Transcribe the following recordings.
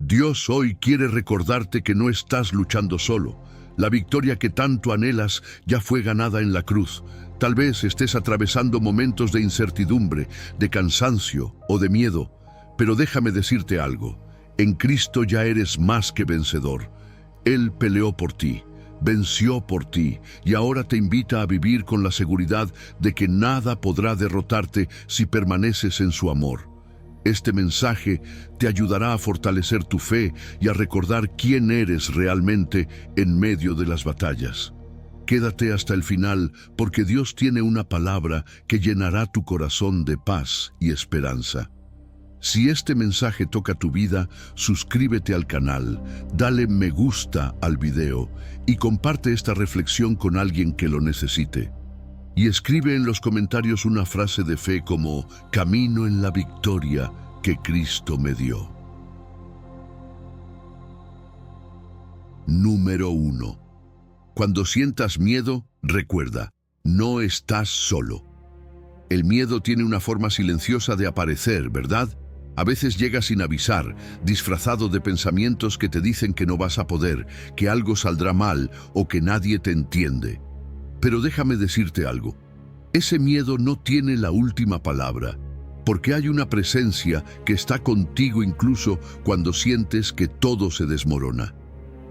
Dios hoy quiere recordarte que no estás luchando solo. La victoria que tanto anhelas ya fue ganada en la cruz. Tal vez estés atravesando momentos de incertidumbre, de cansancio o de miedo, pero déjame decirte algo. En Cristo ya eres más que vencedor. Él peleó por ti, venció por ti y ahora te invita a vivir con la seguridad de que nada podrá derrotarte si permaneces en su amor. Este mensaje te ayudará a fortalecer tu fe y a recordar quién eres realmente en medio de las batallas. Quédate hasta el final porque Dios tiene una palabra que llenará tu corazón de paz y esperanza. Si este mensaje toca tu vida, suscríbete al canal, dale me gusta al video y comparte esta reflexión con alguien que lo necesite. Y escribe en los comentarios una frase de fe como «Camino en la victoria que Cristo me dio». Número 1. Cuando sientas miedo, recuerda, no estás solo. El miedo tiene una forma silenciosa de aparecer, ¿verdad? A veces llega sin avisar, disfrazado de pensamientos que te dicen que no vas a poder, que algo saldrá mal o que nadie te entiende. Pero déjame decirte algo. Ese miedo no tiene la última palabra, porque hay una presencia que está contigo incluso cuando sientes que todo se desmorona.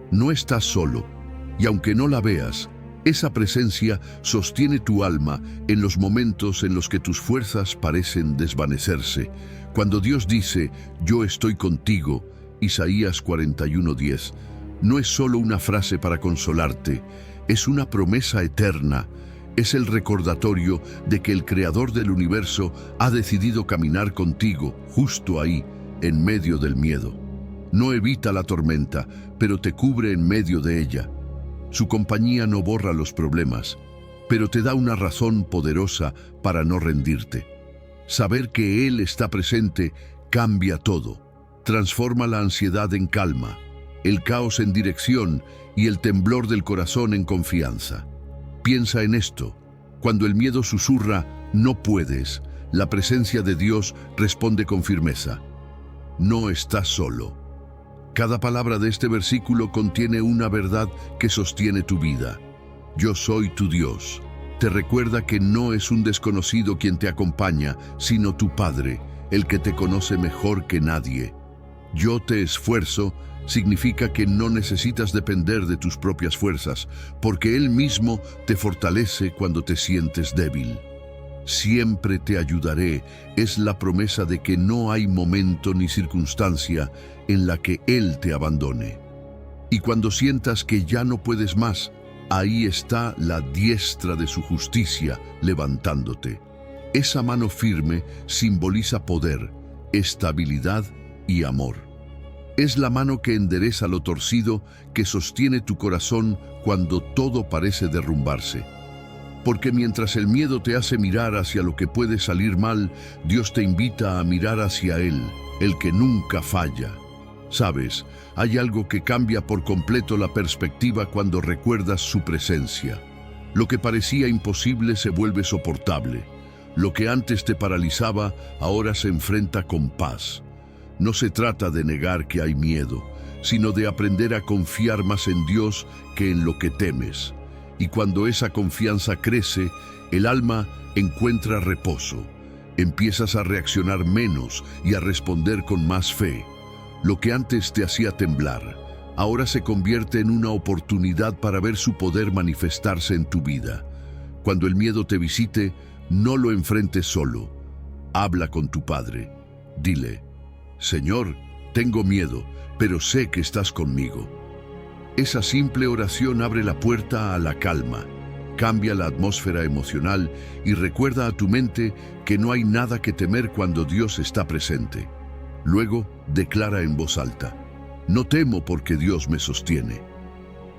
No estás solo, y aunque no la veas, esa presencia sostiene tu alma en los momentos en los que tus fuerzas parecen desvanecerse. Cuando Dios dice, «Yo estoy contigo», Isaías 41:10, no es solo una frase para consolarte, es una promesa eterna. Es el recordatorio de que el Creador del universo ha decidido caminar contigo, justo ahí, en medio del miedo. No evita la tormenta, pero te cubre en medio de ella. Su compañía no borra los problemas, pero te da una razón poderosa para no rendirte. Saber que Él está presente cambia todo. Transforma la ansiedad en calma, el caos en dirección y el temblor del corazón en confianza. Piensa en esto. Cuando el miedo susurra, no puedes, la presencia de Dios responde con firmeza. No estás solo. Cada palabra de este versículo contiene una verdad que sostiene tu vida. Yo soy tu Dios. Te recuerda que no es un desconocido quien te acompaña, sino tu Padre, el que te conoce mejor que nadie. Yo te esfuerzo significa que no necesitas depender de tus propias fuerzas, porque Él mismo te fortalece cuando te sientes débil. Siempre te ayudaré es la promesa de que no hay momento ni circunstancia en la que Él te abandone. Y cuando sientas que ya no puedes más, ahí está la diestra de su justicia levantándote. Esa mano firme simboliza poder, estabilidad y amor. Es la mano que endereza lo torcido, que sostiene tu corazón cuando todo parece derrumbarse. Porque mientras el miedo te hace mirar hacia lo que puede salir mal, Dios te invita a mirar hacia Él, el que nunca falla. Sabes, hay algo que cambia por completo la perspectiva cuando recuerdas su presencia. Lo que parecía imposible se vuelve soportable. Lo que antes te paralizaba, ahora se enfrenta con paz. No se trata de negar que hay miedo, sino de aprender a confiar más en Dios que en lo que temes. Y cuando esa confianza crece, el alma encuentra reposo. Empiezas a reaccionar menos y a responder con más fe. Lo que antes te hacía temblar, ahora se convierte en una oportunidad para ver su poder manifestarse en tu vida. Cuando el miedo te visite, no lo enfrentes solo. Habla con tu Padre. Dile, «Señor, tengo miedo, pero sé que estás conmigo». Esa simple oración abre la puerta a la calma, cambia la atmósfera emocional y recuerda a tu mente que no hay nada que temer cuando Dios está presente. Luego, declara en voz alta, «No temo porque Dios me sostiene».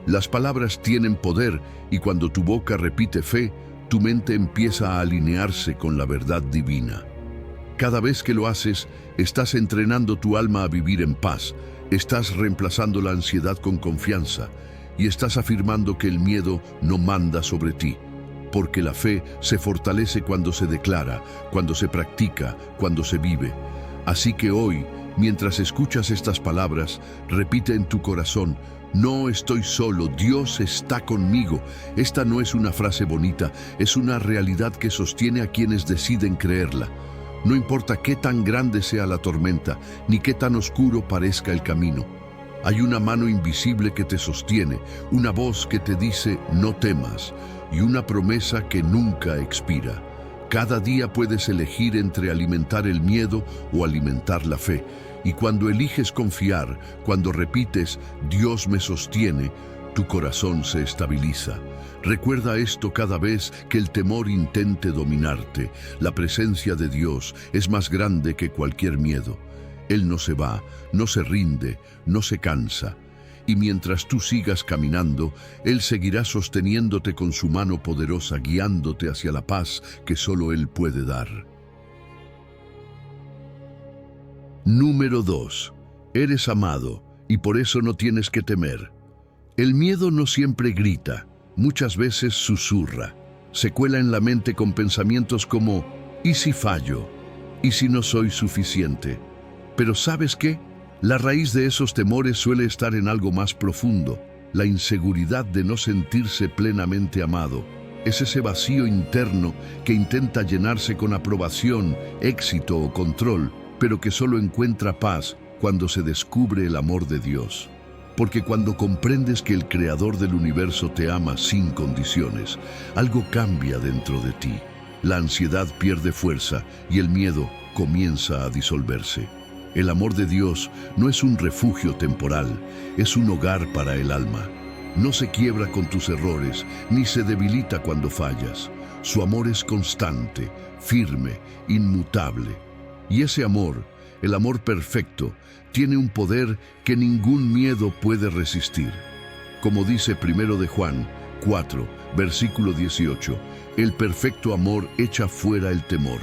Las palabras tienen poder y cuando tu boca repite fe, tu mente empieza a alinearse con la verdad divina. Cada vez que lo haces, estás entrenando tu alma a vivir en paz, estás reemplazando la ansiedad con confianza y estás afirmando que el miedo no manda sobre ti, porque la fe se fortalece cuando se declara, cuando se practica, cuando se vive. Así que hoy, Mientras escuchas estas palabras, repite en tu corazón: no estoy solo, Dios está conmigo. Esta no es una frase bonita, es una realidad que sostiene a quienes deciden creerla. No importa qué tan grande sea la tormenta, ni qué tan oscuro parezca el camino. Hay una mano invisible que te sostiene, una voz que te dice no temas, y una promesa que nunca expira. Cada día puedes elegir entre alimentar el miedo o alimentar la fe. Y cuando eliges confiar, cuando repites Dios me sostiene, tu corazón se estabiliza. Recuerda esto cada vez que el temor intente dominarte. La presencia de Dios es más grande que cualquier miedo. Él no se va, no se rinde, no se cansa. Y mientras tú sigas caminando, Él seguirá sosteniéndote con su mano poderosa, guiándote hacia la paz que solo Él puede dar. Número 2. Eres amado y por eso no tienes que temer. El miedo no siempre grita, muchas veces susurra. Se cuela en la mente con pensamientos como ¿y si fallo? ¿Y si no soy suficiente? Pero ¿sabes qué? La raíz de esos temores suele estar en algo más profundo, la inseguridad de no sentirse plenamente amado. Es ese vacío interno que intenta llenarse con aprobación, éxito o control, pero que solo encuentra paz cuando se descubre el amor de Dios. Porque cuando comprendes que el Creador del universo te ama sin condiciones, algo cambia dentro de ti. La ansiedad pierde fuerza y el miedo comienza a disolverse. El amor de Dios no es un refugio temporal, es un hogar para el alma. No se quiebra con tus errores, ni se debilita cuando fallas. Su amor es constante, firme, inmutable. Y ese amor, el amor perfecto, tiene un poder que ningún miedo puede resistir. Como dice 1 de Juan 4, versículo 18, el perfecto amor echa fuera el temor.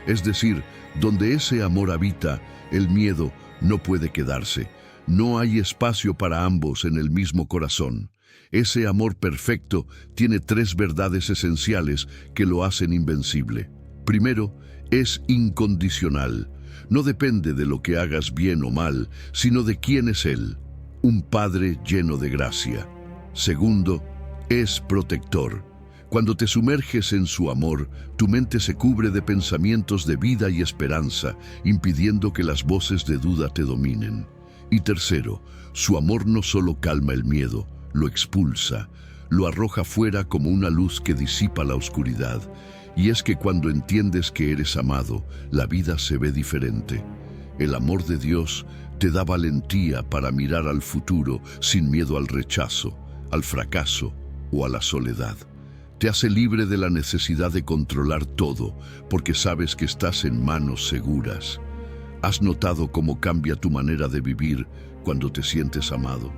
Es decir, donde ese amor habita, el miedo no puede quedarse. No hay espacio para ambos en el mismo corazón. Ese amor perfecto tiene 3 verdades esenciales que lo hacen invencible. Primero, es incondicional. No depende de lo que hagas bien o mal, sino de quién es Él, un Padre lleno de gracia. Segundo, es protector. Cuando te sumerges en su amor, tu mente se cubre de pensamientos de vida y esperanza, impidiendo que las voces de duda te dominen. Y tercero, su amor no solo calma el miedo, lo expulsa, lo arroja fuera como una luz que disipa la oscuridad. Y es que cuando entiendes que eres amado, la vida se ve diferente. El amor de Dios te da valentía para mirar al futuro sin miedo al rechazo, al fracaso o a la soledad. Te hace libre de la necesidad de controlar todo, porque sabes que estás en manos seguras. ¿Has notado cómo cambia tu manera de vivir cuando te sientes amado?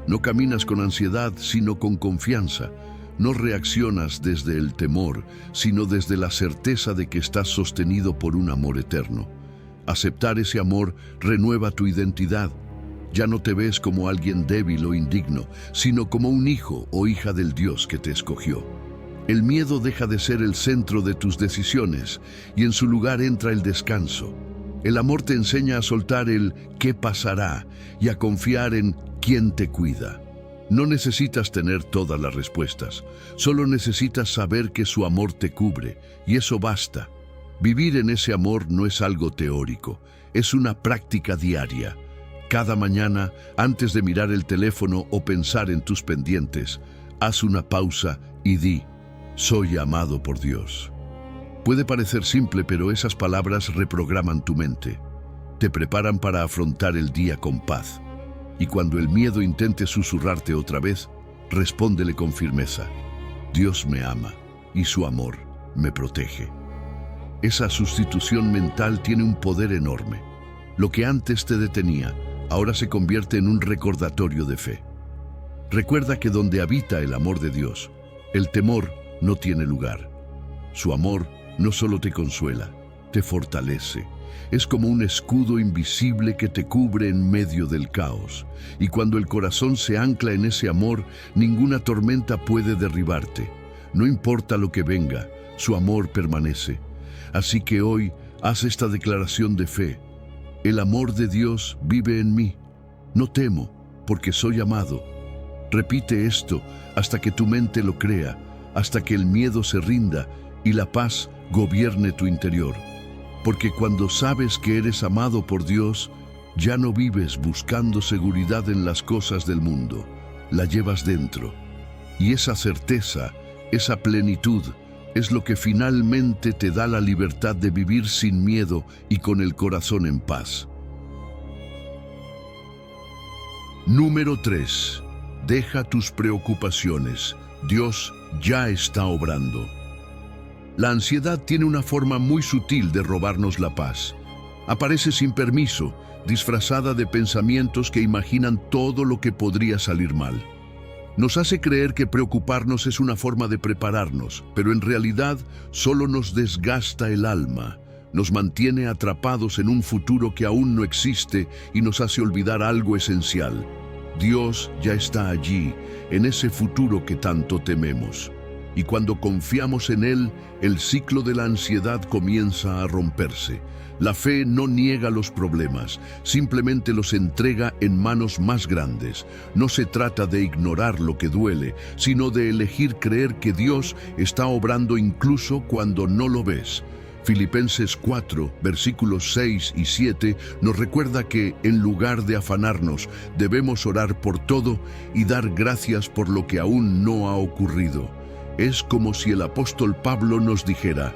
No caminas con ansiedad, sino con confianza. No reaccionas desde el temor, sino desde la certeza de que estás sostenido por un amor eterno. Aceptar ese amor renueva tu identidad. Ya no te ves como alguien débil o indigno, sino como un hijo o hija del Dios que te escogió. El miedo deja de ser el centro de tus decisiones y en su lugar entra el descanso. El amor te enseña a soltar el ¿qué pasará? Y a confiar en quién te cuida. No necesitas tener todas las respuestas, solo necesitas saber que su amor te cubre, y eso basta. Vivir en ese amor no es algo teórico, es una práctica diaria. Cada mañana, antes de mirar el teléfono o pensar en tus pendientes, haz una pausa y di: soy amado por Dios. Puede parecer simple, pero esas palabras reprograman tu mente. Te preparan para afrontar el día con paz. Y cuando el miedo intente susurrarte otra vez, respóndele con firmeza: Dios me ama y su amor me protege. Esa sustitución mental tiene un poder enorme. Lo que antes te detenía, ahora se convierte en un recordatorio de fe. Recuerda que donde habita el amor de Dios, el temor no tiene lugar. Su amor no solo te consuela, te fortalece. Es como un escudo invisible que te cubre en medio del caos. Y cuando el corazón se ancla en ese amor, ninguna tormenta puede derribarte. No importa lo que venga, su amor permanece. Así que hoy, haz esta declaración de fe: El amor de Dios vive en mí. No temo, porque soy amado. Repite esto hasta que tu mente lo crea, hasta que el miedo se rinda y la paz gobierne tu interior. Porque cuando sabes que eres amado por Dios, ya no vives buscando seguridad en las cosas del mundo, la llevas dentro. Y esa certeza, esa plenitud, es lo que finalmente te da la libertad de vivir sin miedo y con el corazón en paz. Número 3. Deja tus preocupaciones. Dios ya está obrando. La ansiedad tiene una forma muy sutil de robarnos la paz. Aparece sin permiso, disfrazada de pensamientos que imaginan todo lo que podría salir mal. Nos hace creer que preocuparnos es una forma de prepararnos, pero en realidad solo nos desgasta el alma, nos mantiene atrapados en un futuro que aún no existe y nos hace olvidar algo esencial. Dios ya está allí, en ese futuro que tanto tememos. Y cuando confiamos en Él, el ciclo de la ansiedad comienza a romperse. La fe no niega los problemas, simplemente los entrega en manos más grandes. No se trata de ignorar lo que duele, sino de elegir creer que Dios está obrando incluso cuando no lo ves. Filipenses 4, versículos 6 y 7 nos recuerda que, en lugar de afanarnos, debemos orar por todo y dar gracias por lo que aún no ha ocurrido. Es como si el apóstol Pablo nos dijera: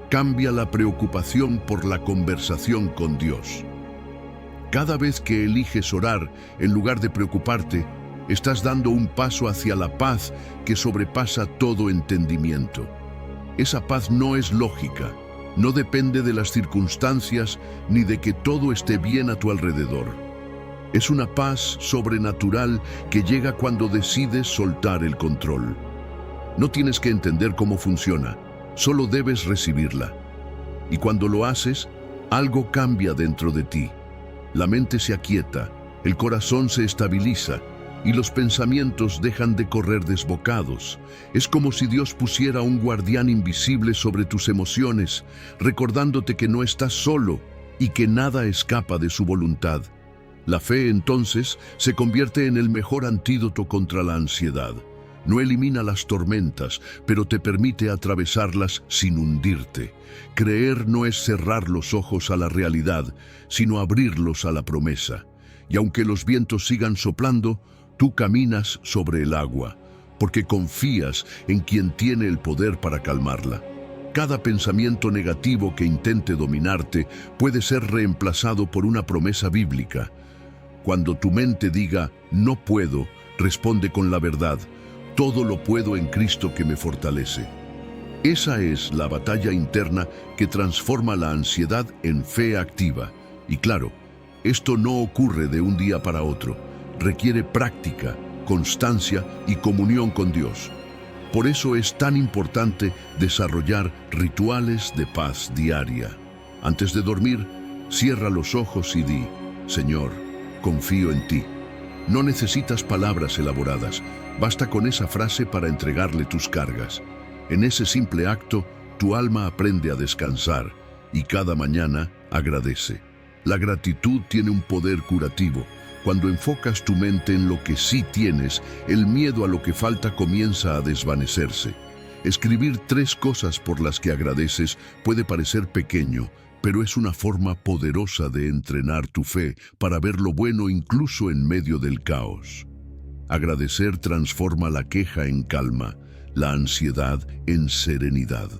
cambia la preocupación por la conversación con Dios. Cada vez que eliges orar, en lugar de preocuparte, estás dando un paso hacia la paz que sobrepasa todo entendimiento. Esa paz no es lógica, no depende de las circunstancias ni de que todo esté bien a tu alrededor. Es una paz sobrenatural que llega cuando decides soltar el control. No tienes que entender cómo funciona, solo debes recibirla. Y cuando lo haces, algo cambia dentro de ti. La mente se aquieta, el corazón se estabiliza y los pensamientos dejan de correr desbocados. Es como si Dios pusiera un guardián invisible sobre tus emociones, recordándote que no estás solo y que nada escapa de su voluntad. La fe, entonces, se convierte en el mejor antídoto contra la ansiedad. No elimina las tormentas, pero te permite atravesarlas sin hundirte. Creer no es cerrar los ojos a la realidad, sino abrirlos a la promesa. Y aunque los vientos sigan soplando, tú caminas sobre el agua, porque confías en quien tiene el poder para calmarla. Cada pensamiento negativo que intente dominarte puede ser reemplazado por una promesa bíblica. Cuando tu mente diga «no puedo», responde con la verdad: «todo lo puedo en Cristo que me fortalece». Esa es la batalla interna que transforma la ansiedad en fe activa. Y claro, esto no ocurre de un día para otro. Requiere práctica, constancia y comunión con Dios. Por eso es tan importante desarrollar rituales de paz diaria. Antes de dormir, cierra los ojos y di: «Señor, confío en ti». No necesitas palabras elaboradas, basta con esa frase para entregarle tus cargas. En ese simple acto, tu alma aprende a descansar y cada mañana agradece. La gratitud tiene un poder curativo. Cuando enfocas tu mente en lo que sí tienes, el miedo a lo que falta comienza a desvanecerse. Escribir 3 cosas por las que agradeces puede parecer pequeño, pero es una forma poderosa de entrenar tu fe para ver lo bueno incluso en medio del caos. Agradecer transforma la queja en calma, la ansiedad en serenidad.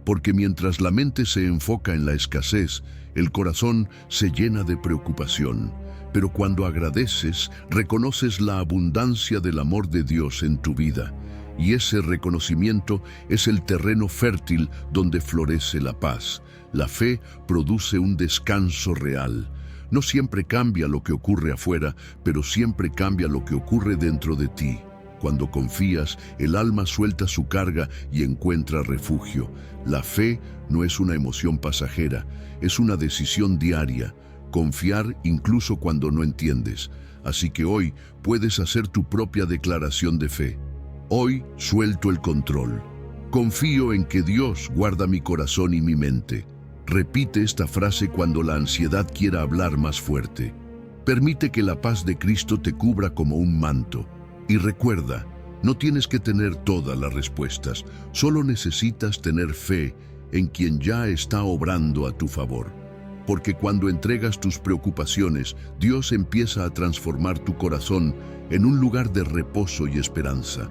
Porque mientras la mente se enfoca en la escasez, el corazón se llena de preocupación. Pero cuando agradeces, reconoces la abundancia del amor de Dios en tu vida. Y ese reconocimiento es el terreno fértil donde florece la paz. La fe produce un descanso real. No siempre cambia lo que ocurre afuera, pero siempre cambia lo que ocurre dentro de ti. Cuando confías, el alma suelta su carga y encuentra refugio. La fe no es una emoción pasajera, es una decisión diaria. Confiar incluso cuando no entiendes. Así que hoy puedes hacer tu propia declaración de fe. Hoy suelto el control. Confío en que Dios guarda mi corazón y mi mente. Repite esta frase cuando la ansiedad quiera hablar más fuerte. Permite que la paz de Cristo te cubra como un manto. Y recuerda, no tienes que tener todas las respuestas, solo necesitas tener fe en quien ya está obrando a tu favor. Porque cuando entregas tus preocupaciones, Dios empieza a transformar tu corazón en un lugar de reposo y esperanza.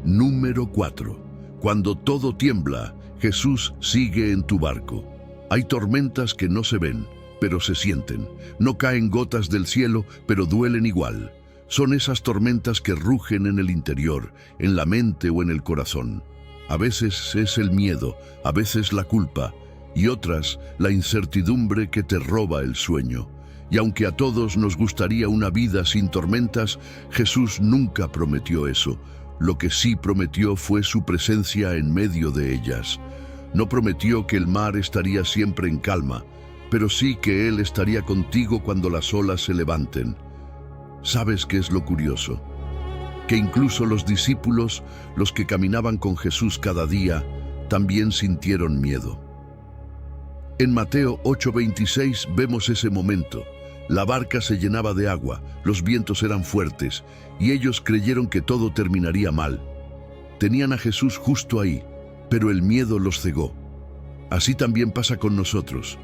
Número 4. Cuando todo tiembla, Jesús sigue en tu barco. Hay tormentas que no se ven, pero se sienten. No caen gotas del cielo, pero duelen igual. Son esas tormentas que rugen en el interior, en la mente o en el corazón. A veces es el miedo, a veces la culpa, y otras la incertidumbre que te roba el sueño. Y aunque a todos nos gustaría una vida sin tormentas, Jesús nunca prometió eso. Lo que sí prometió fue su presencia en medio de ellas. No prometió que el mar estaría siempre en calma, pero sí que Él estaría contigo cuando las olas se levanten. ¿Sabes qué es lo curioso? Que incluso los discípulos, los que caminaban con Jesús cada día, también sintieron miedo. En Mateo 8:26 vemos ese momento. La barca se llenaba de agua, los vientos eran fuertes, y ellos creyeron que todo terminaría mal. Tenían a Jesús justo ahí, pero el miedo los cegó. Así también pasa con nosotros.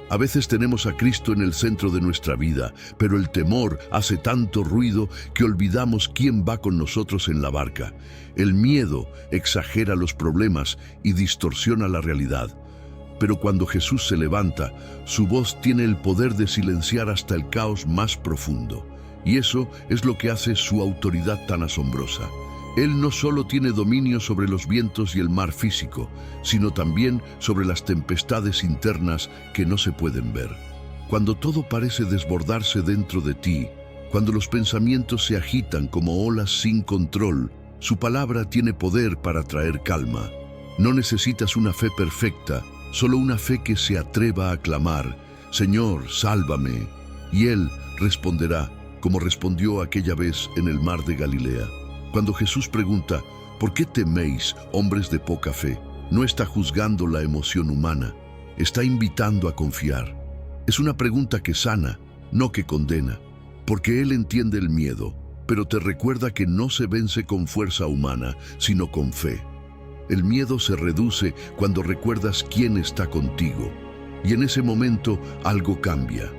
A veces tenemos a Cristo en el centro de nuestra vida, pero el temor hace tanto ruido que olvidamos quién va con nosotros en la barca. El miedo exagera los problemas y distorsiona la realidad. Pero cuando Jesús se levanta, su voz tiene el poder de silenciar hasta el caos más profundo. Y eso es lo que hace su autoridad tan asombrosa. Él no solo tiene dominio sobre los vientos y el mar físico, sino también sobre las tempestades internas que no se pueden ver. Cuando todo parece desbordarse dentro de ti, cuando los pensamientos se agitan como olas sin control, su palabra tiene poder para traer calma. No necesitas una fe perfecta, solo una fe que se atreva a clamar, «Señor, sálvame». Y Él responderá, como respondió aquella vez en el mar de Galilea. Cuando Jesús pregunta, ¿por qué teméis, hombres de poca fe?, no está juzgando la emoción humana, está invitando a confiar. Es una pregunta que sana, no que condena, porque Él entiende el miedo, pero te recuerda que no se vence con fuerza humana, sino con fe. El miedo se reduce cuando recuerdas quién está contigo, y en ese momento algo cambia.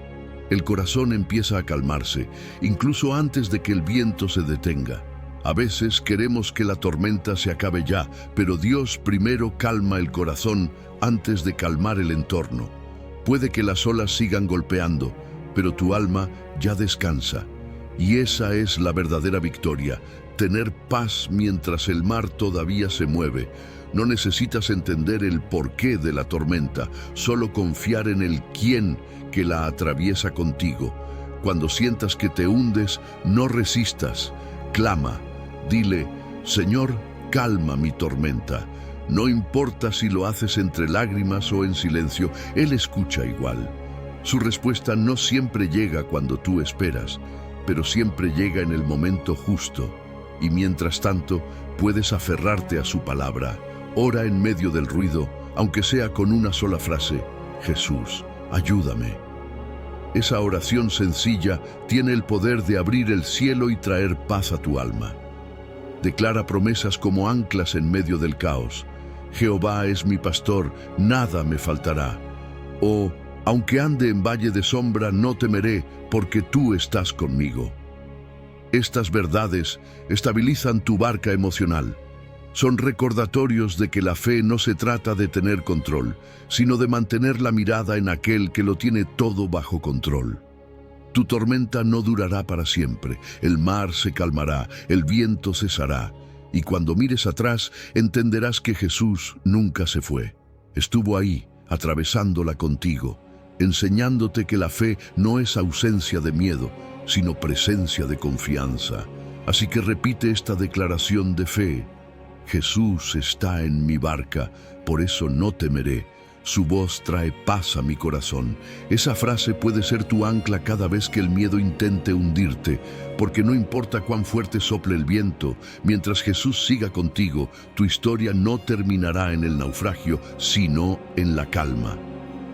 El corazón empieza a calmarse, incluso antes de que el viento se detenga. A veces queremos que la tormenta se acabe ya, pero Dios primero calma el corazón antes de calmar el entorno. Puede que las olas sigan golpeando, pero tu alma ya descansa. Y esa es la verdadera victoria, tener paz mientras el mar todavía se mueve. No necesitas entender el porqué de la tormenta, solo confiar en el quién que la atraviesa contigo. Cuando sientas que te hundes, no resistas, clama. Dile, Señor, calma mi tormenta. No importa si lo haces entre lágrimas o en silencio, Él escucha igual. Su respuesta no siempre llega cuando tú esperas, pero siempre llega en el momento justo. Y mientras tanto, puedes aferrarte a su palabra. Ora en medio del ruido, aunque sea con una sola frase, Jesús, ayúdame. Esa oración sencilla tiene el poder de abrir el cielo y traer paz a tu alma. Declara promesas como anclas en medio del caos. Jehová es mi pastor, nada me faltará. O, aunque ande en valle de sombra, no temeré, porque tú estás conmigo. Estas verdades estabilizan tu barca emocional. Son recordatorios de que la fe no se trata de tener control, sino de mantener la mirada en aquel que lo tiene todo bajo control. Tu tormenta no durará para siempre, el mar se calmará, el viento cesará, y cuando mires atrás entenderás que Jesús nunca se fue. Estuvo ahí, atravesándola contigo, enseñándote que la fe no es ausencia de miedo, sino presencia de confianza. Así que repite esta declaración de fe. Jesús está en mi barca, por eso no temeré. Su voz trae paz a mi corazón. Esa frase puede ser tu ancla cada vez que el miedo intente hundirte, porque no importa cuán fuerte sople el viento, mientras Jesús siga contigo, tu historia no terminará en el naufragio, sino en la calma.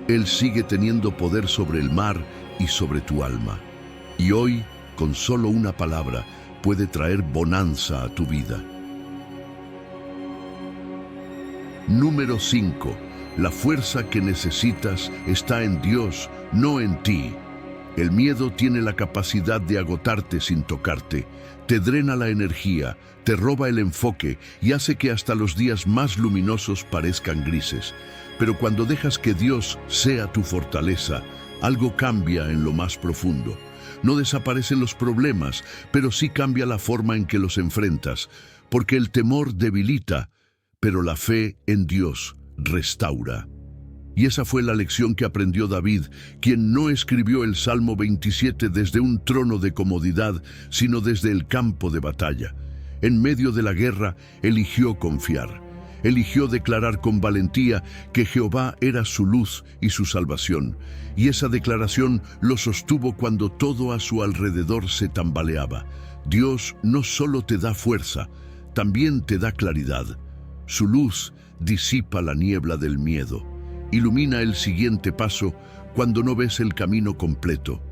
Él sigue teniendo poder sobre el mar y sobre tu alma. Y hoy, con solo una palabra, puede traer bonanza a tu vida. Número 5. La fuerza que necesitas está en Dios, no en ti. El miedo tiene la capacidad de agotarte sin tocarte. Te drena la energía, te roba el enfoque y hace que hasta los días más luminosos parezcan grises. Pero cuando dejas que Dios sea tu fortaleza, algo cambia en lo más profundo. No desaparecen los problemas, pero sí cambia la forma en que los enfrentas, porque el temor debilita, pero la fe en Dios restaura. Y esa fue la lección que aprendió David, quien no escribió el Salmo 27 desde un trono de comodidad, sino desde el campo de batalla. En medio de la guerra, eligió confiar. Eligió declarar con valentía que Jehová era su luz y su salvación. Y esa declaración lo sostuvo cuando todo a su alrededor se tambaleaba. Dios no solo te da fuerza, también te da claridad. Su luz disipa la niebla del miedo. Ilumina el siguiente paso cuando no ves el camino completo.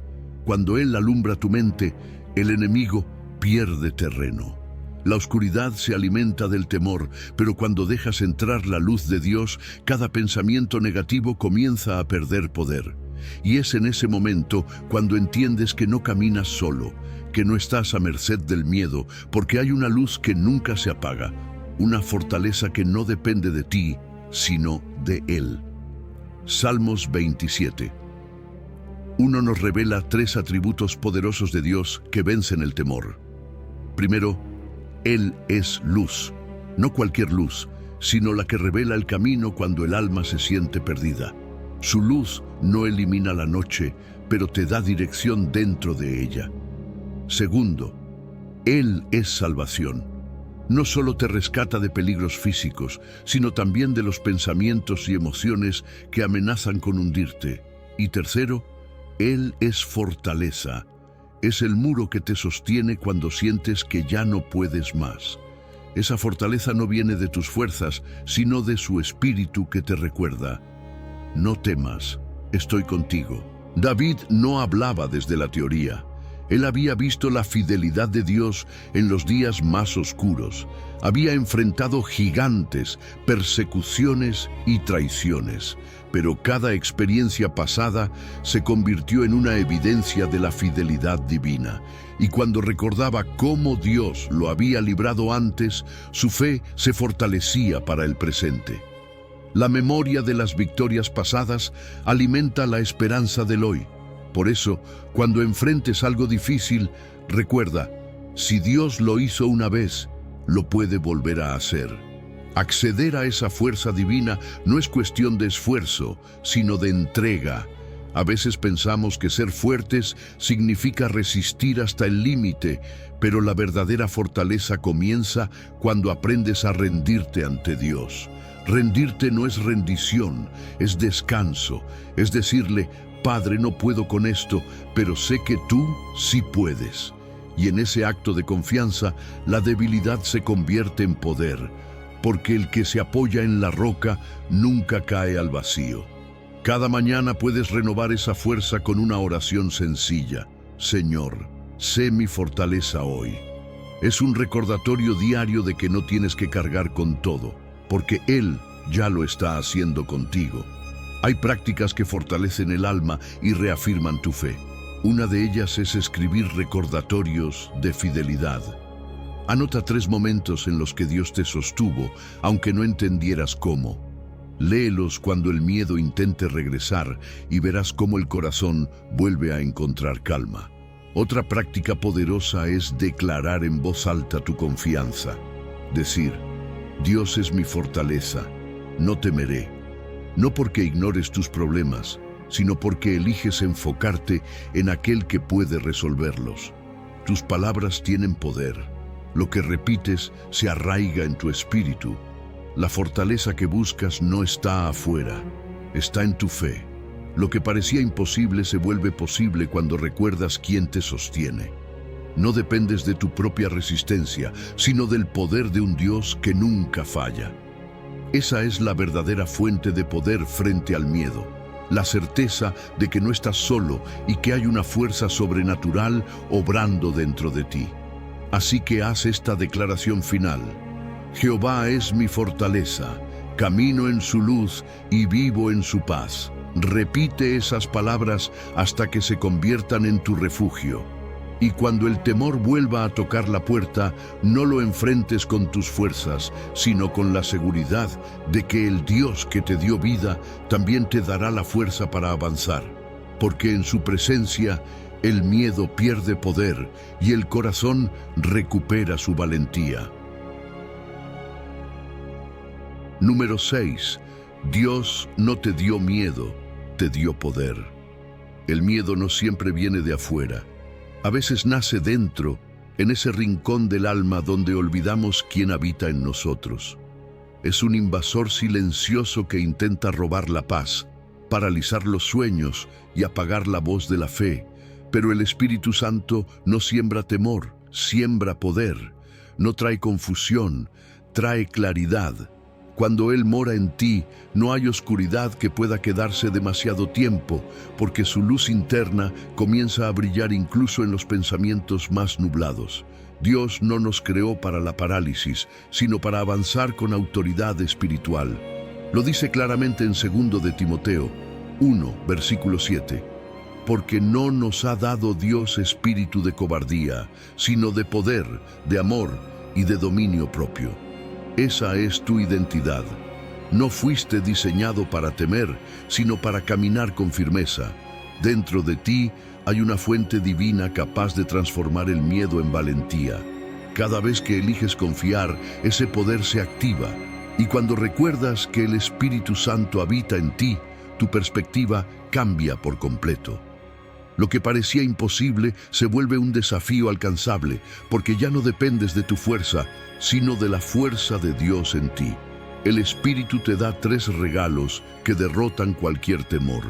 Cuando Él alumbra tu mente, el enemigo pierde terreno. La oscuridad se alimenta del temor, pero cuando dejas entrar la luz de Dios, cada pensamiento negativo comienza a perder poder. Y es en ese momento cuando entiendes que no caminas solo, que no estás a merced del miedo, porque hay una luz que nunca se apaga, una fortaleza que no depende de ti, sino de Él. Salmos 27. Uno nos revela 3 atributos poderosos de Dios que vencen el temor. Primero, Él es luz, no cualquier luz, sino la que revela el camino cuando el alma se siente perdida. Su luz no elimina la noche, pero te da dirección dentro de ella. Segundo, Él es salvación. No solo te rescata de peligros físicos, sino también de los pensamientos y emociones que amenazan con hundirte. Y tercero, Él es fortaleza. Es el muro que te sostiene cuando sientes que ya no puedes más. Esa fortaleza no viene de tus fuerzas, sino de su espíritu que te recuerda: no temas, estoy contigo. David no hablaba desde la teoría. Él había visto la fidelidad de Dios en los días más oscuros. Había enfrentado gigantes, persecuciones y traiciones. Pero cada experiencia pasada se convirtió en una evidencia de la fidelidad divina. Y cuando recordaba cómo Dios lo había librado antes, su fe se fortalecía para el presente. La memoria de las victorias pasadas alimenta la esperanza del hoy. Por eso, cuando enfrentes algo difícil, recuerda, si Dios lo hizo una vez, lo puede volver a hacer. Acceder a esa fuerza divina no es cuestión de esfuerzo, sino de entrega. A veces pensamos que ser fuertes significa resistir hasta el límite, pero la verdadera fortaleza comienza cuando aprendes a rendirte ante Dios. Rendirte no es rendición, es descanso, es decirle: Padre, no puedo con esto, pero sé que tú sí puedes. Y en ese acto de confianza, la debilidad se convierte en poder, porque el que se apoya en la roca nunca cae al vacío. Cada mañana puedes renovar esa fuerza con una oración sencilla: Señor, sé mi fortaleza hoy. Es un recordatorio diario de que no tienes que cargar con todo, porque Él ya lo está haciendo contigo. Hay prácticas que fortalecen el alma y reafirman tu fe. Una de ellas es escribir recordatorios de fidelidad. Anota 3 momentos en los que Dios te sostuvo, aunque no entendieras cómo. Léelos cuando el miedo intente regresar y verás cómo el corazón vuelve a encontrar calma. Otra práctica poderosa es declarar en voz alta tu confianza. Decir: Dios es mi fortaleza, no temeré. No porque ignores tus problemas, sino porque eliges enfocarte en aquel que puede resolverlos. Tus palabras tienen poder. Lo que repites se arraiga en tu espíritu. La fortaleza que buscas no está afuera, está en tu fe. Lo que parecía imposible se vuelve posible cuando recuerdas quién te sostiene. No dependes de tu propia resistencia, sino del poder de un Dios que nunca falla. Esa es la verdadera fuente de poder frente al miedo, la certeza de que no estás solo y que hay una fuerza sobrenatural obrando dentro de ti. Así que haz esta declaración final. Jehová es mi fortaleza, camino en su luz y vivo en su paz. Repite esas palabras hasta que se conviertan en tu refugio. Y cuando el temor vuelva a tocar la puerta, no lo enfrentes con tus fuerzas, sino con la seguridad de que el Dios que te dio vida también te dará la fuerza para avanzar, porque en su presencia el miedo pierde poder y el corazón recupera su valentía. Número 6. Dios no te dio miedo, te dio poder. El miedo no siempre viene de afuera. A veces nace dentro, en ese rincón del alma donde olvidamos quién habita en nosotros. Es un invasor silencioso que intenta robar la paz, paralizar los sueños y apagar la voz de la fe. Pero el Espíritu Santo no siembra temor, siembra poder. No trae confusión, trae claridad. Cuando Él mora en ti, no hay oscuridad que pueda quedarse demasiado tiempo, porque su luz interna comienza a brillar incluso en los pensamientos más nublados. Dios no nos creó para la parálisis, sino para avanzar con autoridad espiritual. Lo dice claramente en 2 de Timoteo 1, versículo 7. Porque no nos ha dado Dios espíritu de cobardía, sino de poder, de amor y de dominio propio. Esa es tu identidad. No fuiste diseñado para temer, sino para caminar con firmeza. Dentro de ti hay una fuente divina capaz de transformar el miedo en valentía. Cada vez que eliges confiar, ese poder se activa. Y cuando recuerdas que el Espíritu Santo habita en ti, tu perspectiva cambia por completo. Lo que parecía imposible se vuelve un desafío alcanzable, porque ya no dependes de tu fuerza, sino de la fuerza de Dios en ti. El Espíritu te da 3 regalos que derrotan cualquier temor.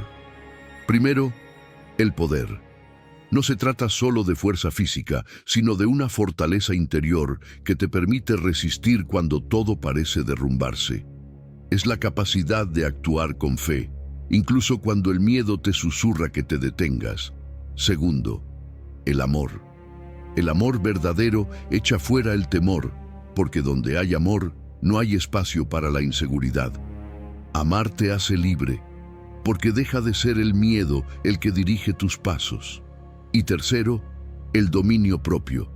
Primero, el poder. No se trata solo de fuerza física, sino de una fortaleza interior que te permite resistir cuando todo parece derrumbarse. Es la capacidad de actuar con fe, incluso cuando el miedo te susurra que te detengas. Segundo, el amor. El amor verdadero echa fuera el temor, porque donde hay amor, no hay espacio para la inseguridad. Amar te hace libre, porque deja de ser el miedo el que dirige tus pasos. Y tercero, el dominio propio.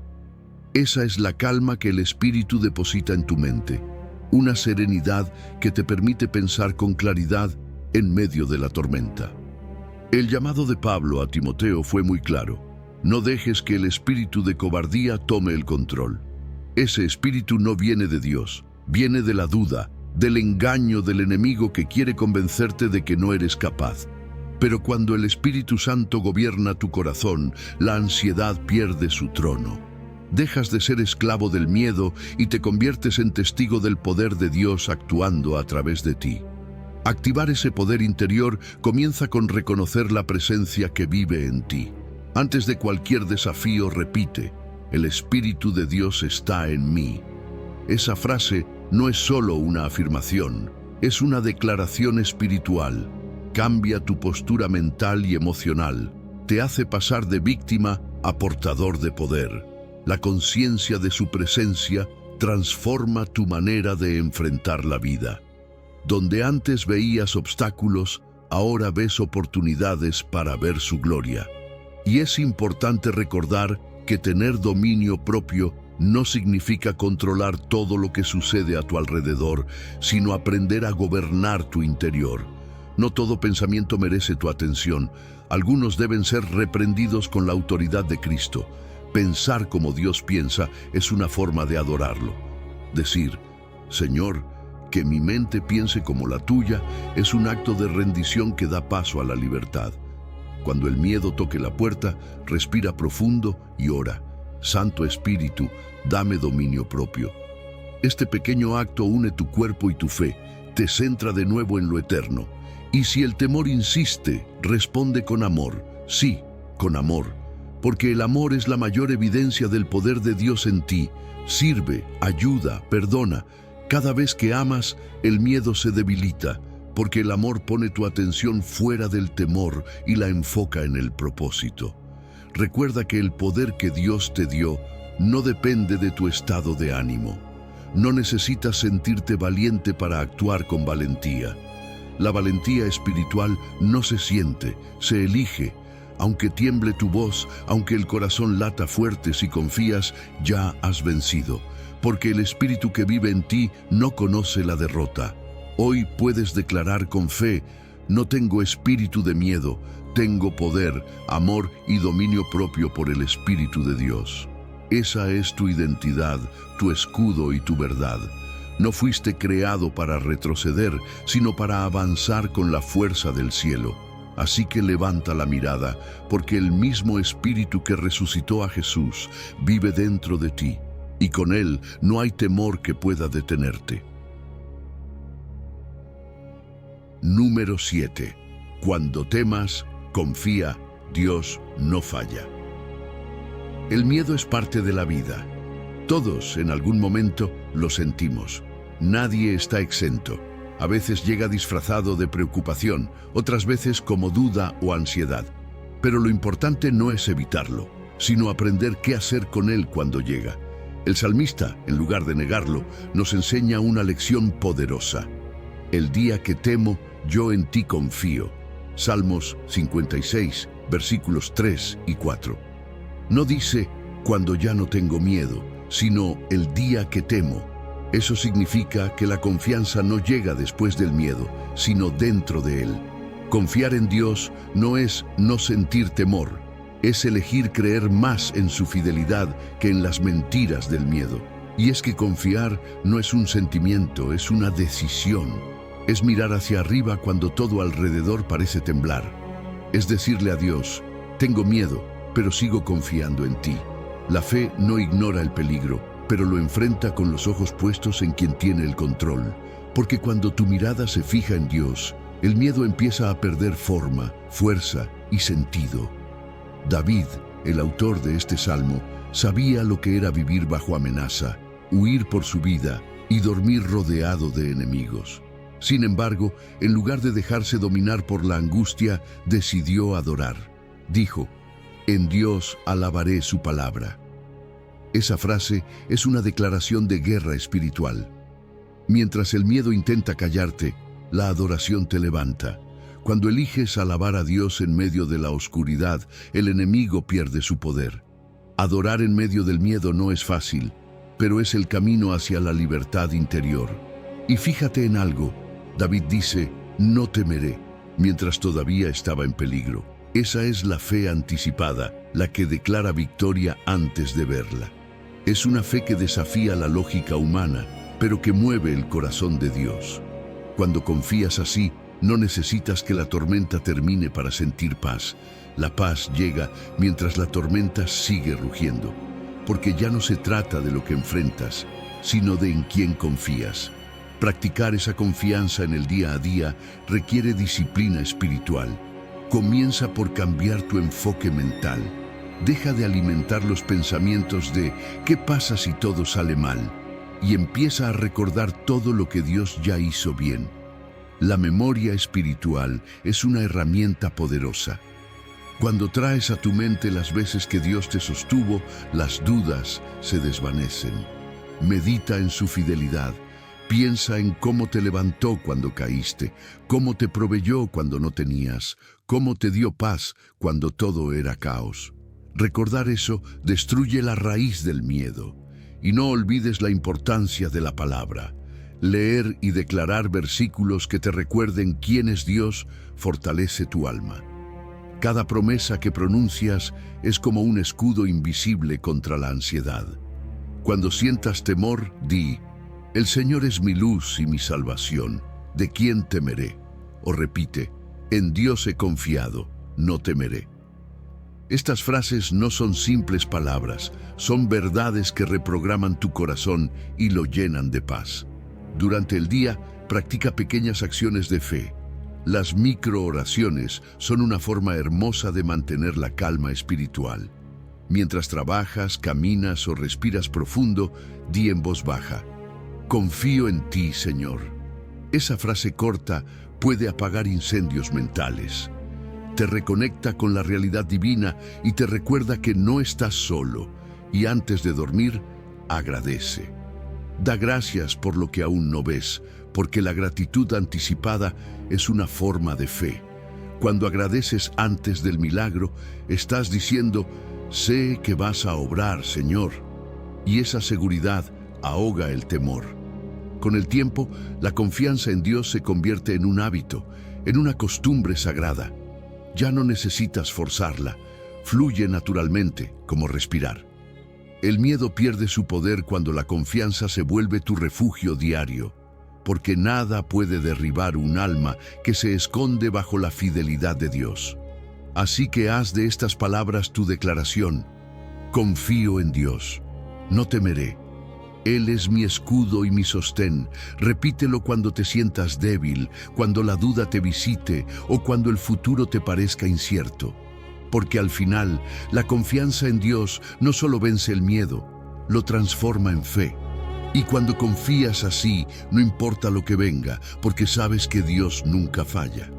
Esa es la calma que el Espíritu deposita en tu mente, una serenidad que te permite pensar con claridad en medio de la tormenta. El llamado de Pablo a Timoteo fue muy claro. No dejes que el espíritu de cobardía tome el control. Ese espíritu no viene de Dios, viene de la duda, del engaño del enemigo que quiere convencerte de que no eres capaz. Pero cuando el Espíritu Santo gobierna tu corazón, la ansiedad pierde su trono. Dejas de ser esclavo del miedo y te conviertes en testigo del poder de Dios actuando a través de ti. Activar ese poder interior comienza con reconocer la presencia que vive en ti. Antes de cualquier desafío, repite: el Espíritu de Dios está en mí. Esa frase no es solo una afirmación, es una declaración espiritual. Cambia tu postura mental y emocional. Te hace pasar de víctima a portador de poder. La conciencia de su presencia transforma tu manera de enfrentar la vida. Donde antes veías obstáculos, ahora ves oportunidades para ver su gloria. Y es importante recordar que tener dominio propio no significa controlar todo lo que sucede a tu alrededor, sino aprender a gobernar tu interior. No todo pensamiento merece tu atención. Algunos deben ser reprendidos con la autoridad de Cristo. Pensar como Dios piensa es una forma de adorarlo. Decir: Señor, que mi mente piense como la tuya, es un acto de rendición que da paso a la libertad. Cuando el miedo toque la puerta, respira profundo y ora: Santo Espíritu, dame dominio propio. Este pequeño acto une tu cuerpo y tu fe, te centra de nuevo en lo eterno. Y si el temor insiste, responde con amor, sí, con amor, porque el amor es la mayor evidencia del poder de Dios en ti. Sirve, ayuda, perdona. Cada vez que amas, el miedo se debilita, porque el amor pone tu atención fuera del temor y la enfoca en el propósito. Recuerda que el poder que Dios te dio no depende de tu estado de ánimo. No necesitas sentirte valiente para actuar con valentía. La valentía espiritual no se siente, se elige. Aunque tiemble tu voz, aunque el corazón lata fuerte, si confías, ya has vencido, porque el espíritu que vive en ti no conoce la derrota. Hoy puedes declarar con fe: no tengo espíritu de miedo, tengo poder, amor y dominio propio por el Espíritu de Dios. Esa es tu identidad, tu escudo y tu verdad. No fuiste creado para retroceder, sino para avanzar con la fuerza del cielo. Así que levanta la mirada, porque el mismo Espíritu que resucitó a Jesús vive dentro de ti, y con Él no hay temor que pueda detenerte. Número 7. Cuando temas, confía, Dios no falla. El miedo es parte de la vida. Todos en algún momento lo sentimos. Nadie está exento. A veces llega disfrazado de preocupación, otras veces como duda o ansiedad. Pero lo importante no es evitarlo, sino aprender qué hacer con él cuando llega. El salmista, en lugar de negarlo, nos enseña una lección poderosa. El día que temo, yo en ti confío. Salmos 56, versículos 3 y 4. No dice, cuando ya no tengo miedo, sino el día que temo. Eso significa que la confianza no llega después del miedo, sino dentro de él. Confiar en Dios no es no sentir temor, es elegir creer más en su fidelidad que en las mentiras del miedo. Y es que confiar no es un sentimiento, es una decisión. Es mirar hacia arriba cuando todo alrededor parece temblar. Es decirle a Dios, tengo miedo, pero sigo confiando en ti. La fe no ignora el peligro, pero lo enfrenta con los ojos puestos en quien tiene el control. Porque cuando tu mirada se fija en Dios, el miedo empieza a perder forma, fuerza y sentido. David, el autor de este salmo, sabía lo que era vivir bajo amenaza, huir por su vida y dormir rodeado de enemigos. Sin embargo, en lugar de dejarse dominar por la angustia, decidió adorar. Dijo, en Dios alabaré su palabra. Esa frase es una declaración de guerra espiritual. Mientras el miedo intenta callarte, la adoración te levanta. Cuando eliges alabar a Dios en medio de la oscuridad, el enemigo pierde su poder. Adorar en medio del miedo no es fácil, pero es el camino hacia la libertad interior. Y fíjate en algo, David dice, no temeré, mientras todavía estaba en peligro. Esa es la fe anticipada, la que declara victoria antes de verla. Es una fe que desafía la lógica humana, pero que mueve el corazón de Dios. Cuando confías así, no necesitas que la tormenta termine para sentir paz. La paz llega mientras la tormenta sigue rugiendo, porque ya no se trata de lo que enfrentas, sino de en quién confías. Practicar esa confianza en el día a día requiere disciplina espiritual. Comienza por cambiar tu enfoque mental. Deja de alimentar los pensamientos de ¿qué pasa si todo sale mal? Y empieza a recordar todo lo que Dios ya hizo bien. La memoria espiritual es una herramienta poderosa. Cuando traes a tu mente las veces que Dios te sostuvo, las dudas se desvanecen. Medita en su fidelidad. Piensa en cómo te levantó cuando caíste, cómo te proveyó cuando no tenías, cómo te dio paz cuando todo era caos. Recordar eso destruye la raíz del miedo. Y no olvides la importancia de la palabra. Leer y declarar versículos que te recuerden quién es Dios fortalece tu alma. Cada promesa que pronuncias es como un escudo invisible contra la ansiedad. Cuando sientas temor, di, el Señor es mi luz y mi salvación, ¿de quién temeré? O repite, en Dios he confiado, no temeré. Estas frases no son simples palabras, son verdades que reprograman tu corazón y lo llenan de paz. Durante el día, practica pequeñas acciones de fe. Las microoraciones son una forma hermosa de mantener la calma espiritual. Mientras trabajas, caminas o respiras profundo, di en voz baja: confío en ti, Señor. Esa frase corta puede apagar incendios mentales. Te reconecta con la realidad divina y te recuerda que no estás solo. Y antes de dormir, agradece. Da gracias por lo que aún no ves, porque la gratitud anticipada es una forma de fe. Cuando agradeces antes del milagro, estás diciendo: sé que vas a obrar, Señor. Y esa seguridad ahoga el temor. Con el tiempo, la confianza en Dios se convierte en un hábito, en una costumbre sagrada. Ya no necesitas forzarla, fluye naturalmente, como respirar. El miedo pierde su poder cuando la confianza se vuelve tu refugio diario, porque nada puede derribar un alma que se esconde bajo la fidelidad de Dios. Así que haz de estas palabras tu declaración: confío en Dios, no temeré. Él es mi escudo y mi sostén. Repítelo cuando te sientas débil, cuando la duda te visite o cuando el futuro te parezca incierto. Porque al final, la confianza en Dios no solo vence el miedo, lo transforma en fe. Y cuando confías así, no importa lo que venga, porque sabes que Dios nunca falla.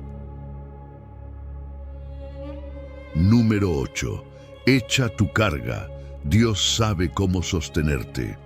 Número 8. Echa tu carga. Dios sabe cómo sostenerte.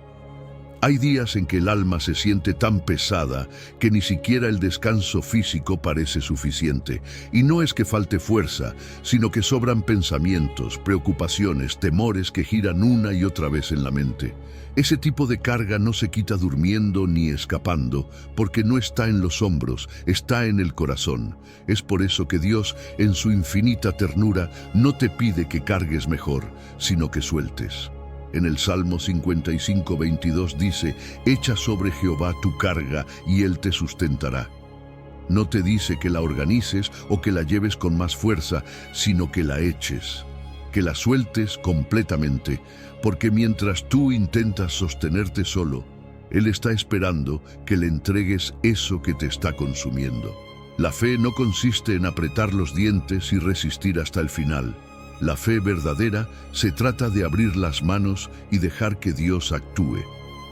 Hay días en que el alma se siente tan pesada que ni siquiera el descanso físico parece suficiente. Y no es que falte fuerza, sino que sobran pensamientos, preocupaciones, temores que giran una y otra vez en la mente. Ese tipo de carga no se quita durmiendo ni escapando, porque no está en los hombros, está en el corazón. Es por eso que Dios, en su infinita ternura, no te pide que cargues mejor, sino que sueltes. En el Salmo 55:22 dice: echa sobre Jehová tu carga y Él te sustentará. No te dice que la organices o que la lleves con más fuerza, sino que la eches, que la sueltes completamente, porque mientras tú intentas sostenerte solo, Él está esperando que le entregues eso que te está consumiendo. La fe no consiste en apretar los dientes y resistir hasta el final. La fe verdadera se trata de abrir las manos y dejar que Dios actúe.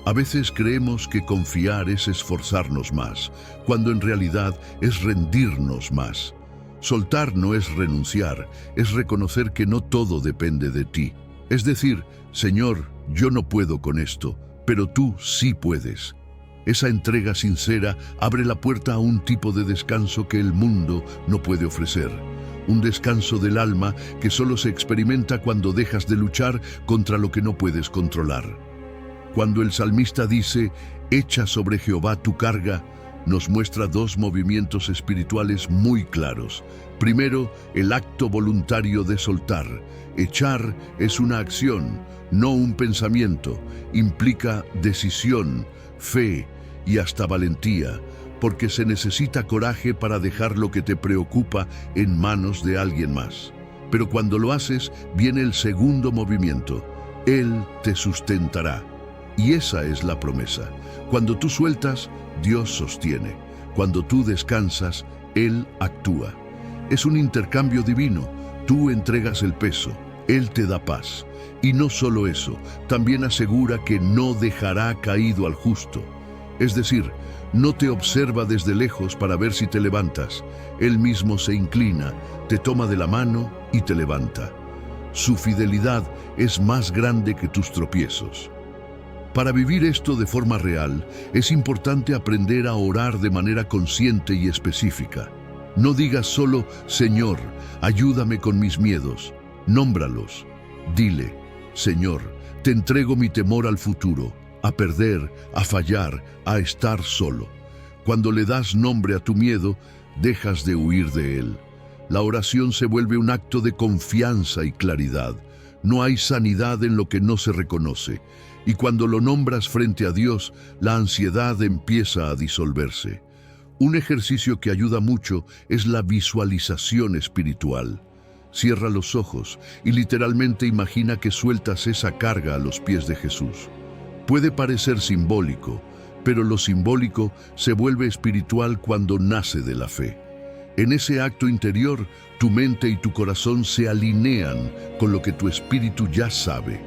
A veces creemos que confiar es esforzarnos más, cuando en realidad es rendirnos más. Soltar no es renunciar, es reconocer que no todo depende de ti. Es decir: Señor, yo no puedo con esto, pero tú sí puedes. Esa entrega sincera abre la puerta a un tipo de descanso que el mundo no puede ofrecer. Un descanso del alma que solo se experimenta cuando dejas de luchar contra lo que no puedes controlar. Cuando el salmista dice: echa sobre Jehová tu carga, nos muestra dos movimientos espirituales muy claros. Primero, el acto voluntario de soltar. Echar es una acción, no un pensamiento. Implica decisión, fe y hasta valentía, porque se necesita coraje para dejar lo que te preocupa en manos de alguien más. Pero cuando lo haces, viene el segundo movimiento: Él te sustentará. Y esa es la promesa. Cuando tú sueltas, Dios sostiene. Cuando tú descansas, Él actúa. Es un intercambio divino. Tú entregas el peso, Él te da paz. Y no solo eso, también asegura que no dejará caído al justo. Es decir, no te observa desde lejos para ver si te levantas. Él mismo se inclina, te toma de la mano y te levanta. Su fidelidad es más grande que tus tropiezos. Para vivir esto de forma real, es importante aprender a orar de manera consciente y específica. No digas solo: Señor, ayúdame con mis miedos. Nómbralos. Dile: Señor, te entrego mi temor al futuro, a perder, a fallar, a estar solo. Cuando le das nombre a tu miedo, dejas de huir de él. La oración se vuelve un acto de confianza y claridad. No hay sanidad en lo que no se reconoce. Y cuando lo nombras frente a Dios, la ansiedad empieza a disolverse. Un ejercicio que ayuda mucho es la visualización espiritual. Cierra los ojos y literalmente imagina que sueltas esa carga a los pies de Jesús. Puede parecer simbólico, pero lo simbólico se vuelve espiritual cuando nace de la fe. En ese acto interior, tu mente y tu corazón se alinean con lo que tu espíritu ya sabe,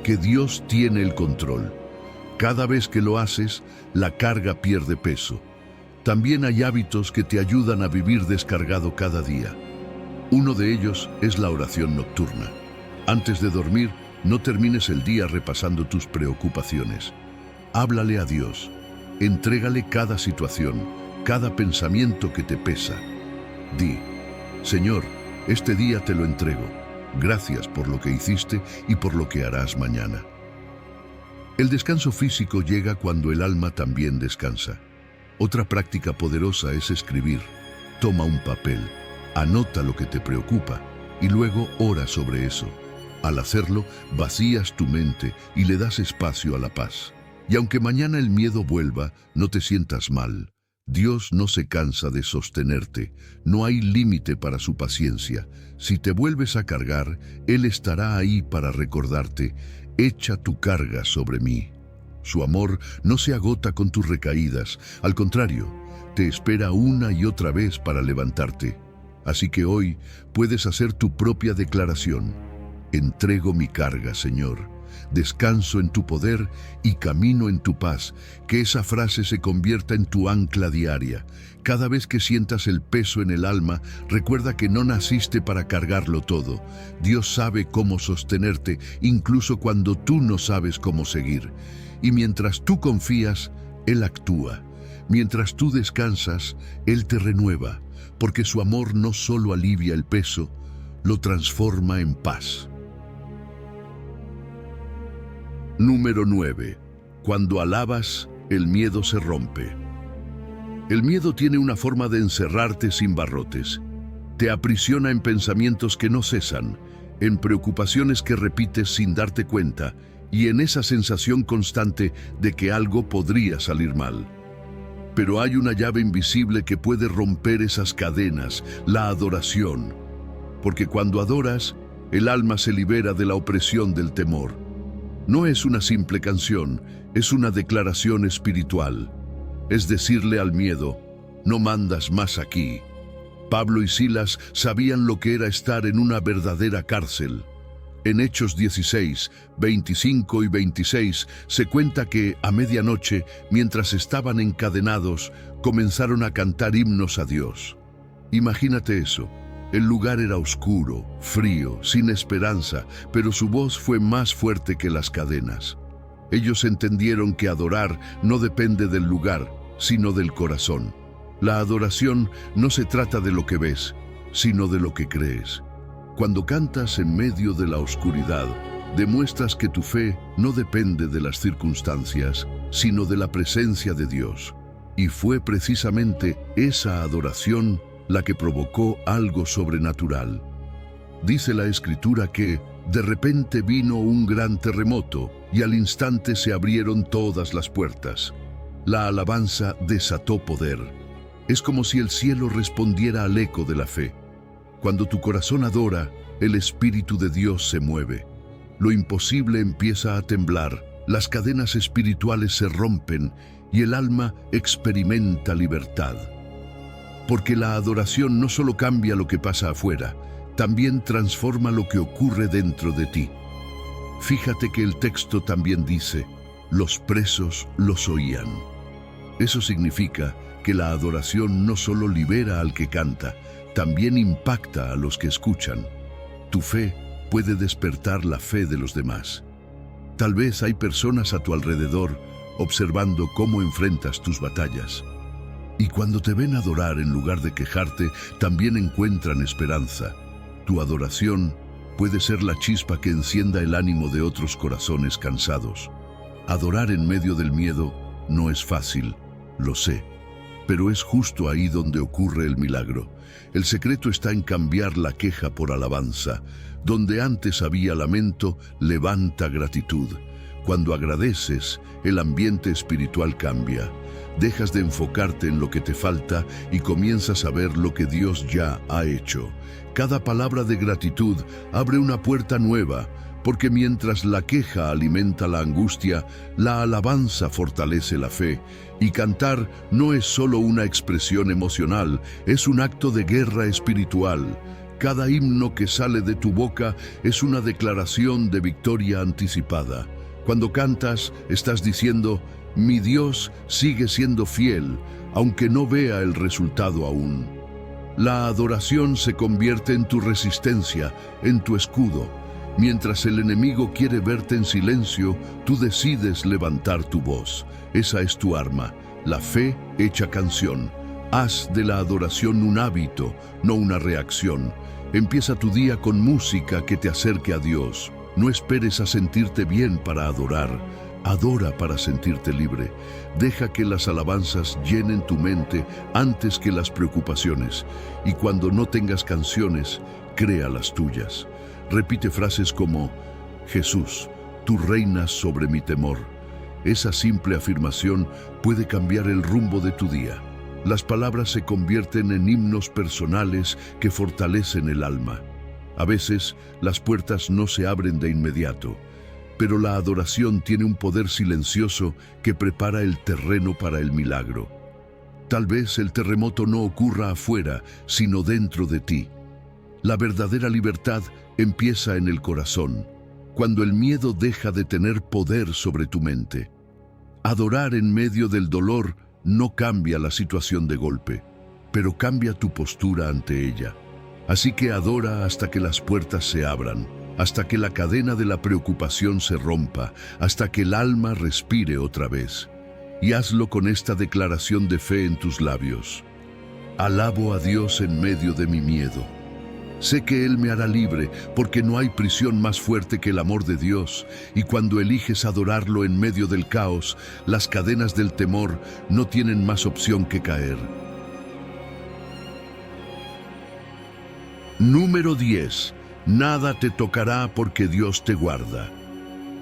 que Dios tiene el control. Cada vez que lo haces, la carga pierde peso. También hay hábitos que te ayudan a vivir descargado cada día. Uno de ellos es la oración nocturna. Antes de dormir, no termines el día repasando tus preocupaciones. Háblale a Dios. Entrégale cada situación, cada pensamiento que te pesa. Di: Señor, este día te lo entrego. Gracias por lo que hiciste y por lo que harás mañana. El descanso físico llega cuando el alma también descansa. Otra práctica poderosa es escribir. Toma un papel, anota lo que te preocupa y luego ora sobre eso. Al hacerlo, vacías tu mente y le das espacio a la paz. Y aunque mañana el miedo vuelva, no te sientas mal. Dios no se cansa de sostenerte, no hay límite para su paciencia. Si te vuelves a cargar, Él estará ahí para recordarte: echa tu carga sobre mí. Su amor no se agota con tus recaídas, al contrario, te espera una y otra vez para levantarte. Así que hoy puedes hacer tu propia declaración: entrego mi carga, Señor. Descanso en tu poder y camino en tu paz. Que esa frase se convierta en tu ancla diaria. Cada vez que sientas el peso en el alma, recuerda que no naciste para cargarlo todo. Dios sabe cómo sostenerte, incluso cuando tú no sabes cómo seguir. Y mientras tú confías, Él actúa. Mientras tú descansas, Él te renueva, porque su amor no solo alivia el peso, lo transforma en paz. Número 9. Cuando alabas, el miedo se rompe. El miedo tiene una forma de encerrarte sin barrotes. Te aprisiona en pensamientos que no cesan, en preocupaciones que repites sin darte cuenta y en esa sensación constante de que algo podría salir mal. Pero hay una llave invisible que puede romper esas cadenas: la adoración. Porque cuando adoras, el alma se libera de la opresión del temor. No es una simple canción, es una declaración espiritual. Es decirle al miedo: no mandas más aquí. Pablo y Silas sabían lo que era estar en una verdadera cárcel. En Hechos 16, 25 y 26 se cuenta que a medianoche, mientras estaban encadenados, comenzaron a cantar himnos a Dios. Imagínate eso. El lugar era oscuro, frío, sin esperanza, pero su voz fue más fuerte que las cadenas. Ellos entendieron que adorar no depende del lugar, sino del corazón. La adoración no se trata de lo que ves, sino de lo que crees. Cuando cantas en medio de la oscuridad, demuestras que tu fe no depende de las circunstancias, sino de la presencia de Dios. Y fue precisamente esa adoración la que provocó algo sobrenatural. Dice la Escritura que de repente vino un gran terremoto y al instante se abrieron todas las puertas. La alabanza desató poder. Es como si el cielo respondiera al eco de la fe. Cuando tu corazón adora, el Espíritu de Dios se mueve. Lo imposible empieza a temblar, las cadenas espirituales se rompen y el alma experimenta libertad. Porque la adoración no solo cambia lo que pasa afuera, también transforma lo que ocurre dentro de ti. Fíjate que el texto también dice: los presos los oían. Eso significa que la adoración no solo libera al que canta, también impacta a los que escuchan. Tu fe puede despertar la fe de los demás. Tal vez hay personas a tu alrededor observando cómo enfrentas tus batallas. Y cuando te ven adorar en lugar de quejarte, también encuentran esperanza. Tu adoración puede ser la chispa que encienda el ánimo de otros corazones cansados. Adorar en medio del miedo no es fácil, lo sé, pero es justo ahí donde ocurre el milagro. El secreto está en cambiar la queja por alabanza. Donde antes había lamento, levanta gratitud. Cuando agradeces, el ambiente espiritual cambia. Dejas de enfocarte en lo que te falta y comienzas a ver lo que Dios ya ha hecho. Cada palabra de gratitud abre una puerta nueva, porque mientras la queja alimenta la angustia, la alabanza fortalece la fe, y cantar no es solo una expresión emocional, es un acto de guerra espiritual. Cada himno que sale de tu boca es una declaración de victoria anticipada. Cuando cantas, estás diciendo: mi Dios sigue siendo fiel, aunque no vea el resultado aún. La adoración se convierte en tu resistencia, en tu escudo. Mientras el enemigo quiere verte en silencio, tú decides levantar tu voz. Esa es tu arma, la fe hecha canción. Haz de la adoración un hábito, no una reacción. Empieza tu día con música que te acerque a Dios. No esperes a sentirte bien para adorar. Adora para sentirte libre. Deja que las alabanzas llenen tu mente antes que las preocupaciones. Y cuando no tengas canciones, crea las tuyas. Repite frases como: Jesús, tú reinas sobre mi temor. Esa simple afirmación puede cambiar el rumbo de tu día. Las palabras se convierten en himnos personales que fortalecen el alma. A veces, las puertas no se abren de inmediato, pero la adoración tiene un poder silencioso que prepara el terreno para el milagro. Tal vez el terremoto no ocurra afuera, sino dentro de ti. La verdadera libertad empieza en el corazón, cuando el miedo deja de tener poder sobre tu mente. Adorar en medio del dolor no cambia la situación de golpe, pero cambia tu postura ante ella. Así que adora hasta que las puertas se abran, hasta que la cadena de la preocupación se rompa, hasta que el alma respire otra vez. Y hazlo con esta declaración de fe en tus labios: alabo a Dios en medio de mi miedo. Sé que Él me hará libre, porque no hay prisión más fuerte que el amor de Dios, y cuando eliges adorarlo en medio del caos, las cadenas del temor no tienen más opción que caer. Número 10. Nada te tocará porque Dios te guarda.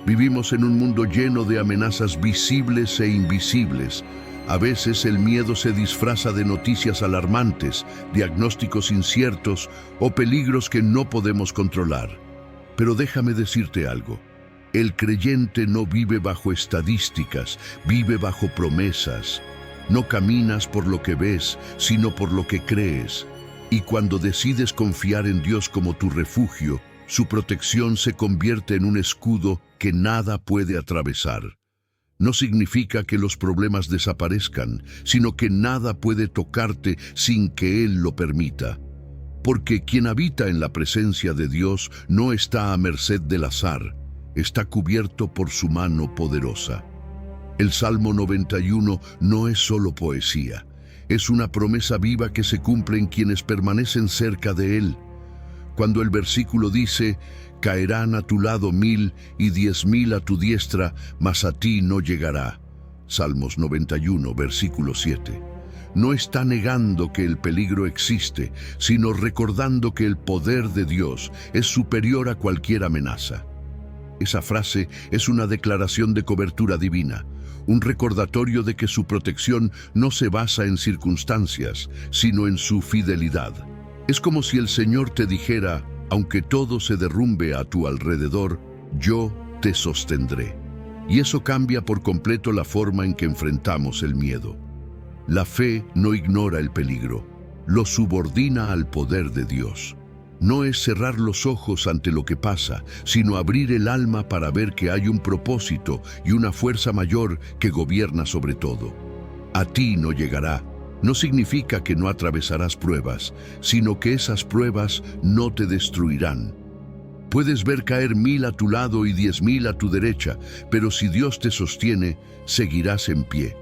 Vivimos en un mundo lleno de amenazas visibles e invisibles. A veces el miedo se disfraza de noticias alarmantes, diagnósticos inciertos o peligros que no podemos controlar. Pero déjame decirte algo. El creyente no vive bajo estadísticas, vive bajo promesas. No caminas por lo que ves, sino por lo que crees. Y cuando decides confiar en Dios como tu refugio, su protección se convierte en un escudo que nada puede atravesar. No significa que los problemas desaparezcan, sino que nada puede tocarte sin que Él lo permita. Porque quien habita en la presencia de Dios no está a merced del azar, está cubierto por su mano poderosa. El Salmo 91 no es solo poesía, es una promesa viva que se cumple en quienes permanecen cerca de Él. Cuando el versículo dice: caerán a tu lado 1000 y 10.000 a tu diestra, mas a ti no llegará. Salmos 91, versículo 7. No está negando que el peligro existe, sino recordando que el poder de Dios es superior a cualquier amenaza. Esa frase es una declaración de cobertura divina, un recordatorio de que su protección no se basa en circunstancias, sino en su fidelidad. Es como si el Señor te dijera: aunque todo se derrumbe a tu alrededor, yo te sostendré. Y eso cambia por completo la forma en que enfrentamos el miedo. La fe no ignora el peligro, lo subordina al poder de Dios. No es cerrar los ojos ante lo que pasa, sino abrir el alma para ver que hay un propósito y una fuerza mayor que gobierna sobre todo. A ti no llegará. No significa que no atravesarás pruebas, sino que esas pruebas no te destruirán. Puedes ver caer 1000 a tu lado y 10.000 a tu derecha, pero si Dios te sostiene, seguirás en pie.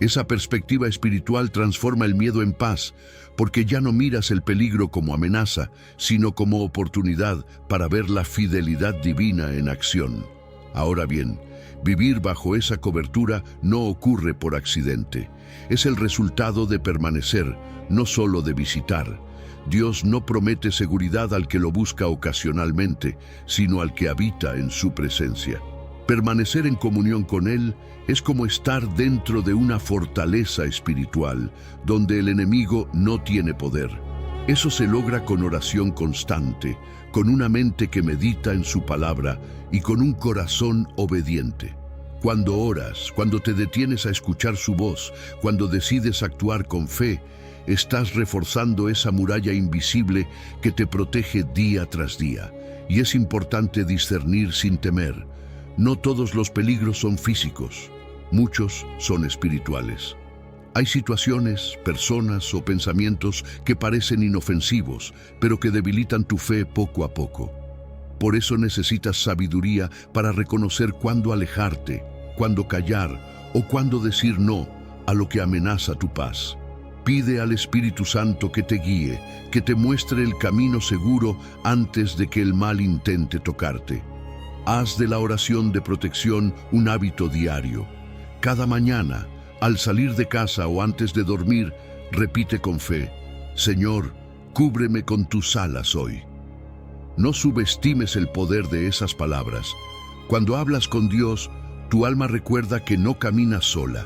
Esa perspectiva espiritual transforma el miedo en paz, porque ya no miras el peligro como amenaza, sino como oportunidad para ver la fidelidad divina en acción. Ahora bien, vivir bajo esa cobertura no ocurre por accidente. Es el resultado de permanecer, no solo de visitar. Dios no promete seguridad al que lo busca ocasionalmente, sino al que habita en su presencia. Permanecer en comunión con Él es como estar dentro de una fortaleza espiritual, donde el enemigo no tiene poder. Eso se logra con oración constante, con una mente que medita en su palabra y con un corazón obediente. Cuando oras, cuando te detienes a escuchar su voz, cuando decides actuar con fe, estás reforzando esa muralla invisible que te protege día tras día. Y es importante discernir sin temer. No todos los peligros son físicos, muchos son espirituales. Hay situaciones, personas o pensamientos que parecen inofensivos, pero que debilitan tu fe poco a poco. Por eso necesitas sabiduría para reconocer cuándo alejarte, cuándo callar o cuándo decir no a lo que amenaza tu paz. Pide al Espíritu Santo que te guíe, que te muestre el camino seguro antes de que el mal intente tocarte. Haz de la oración de protección un hábito diario. Cada mañana, al salir de casa o antes de dormir, repite con fe: Señor, cúbreme con tus alas hoy. No subestimes el poder de esas palabras. Cuando hablas con Dios, tu alma recuerda que no caminas sola.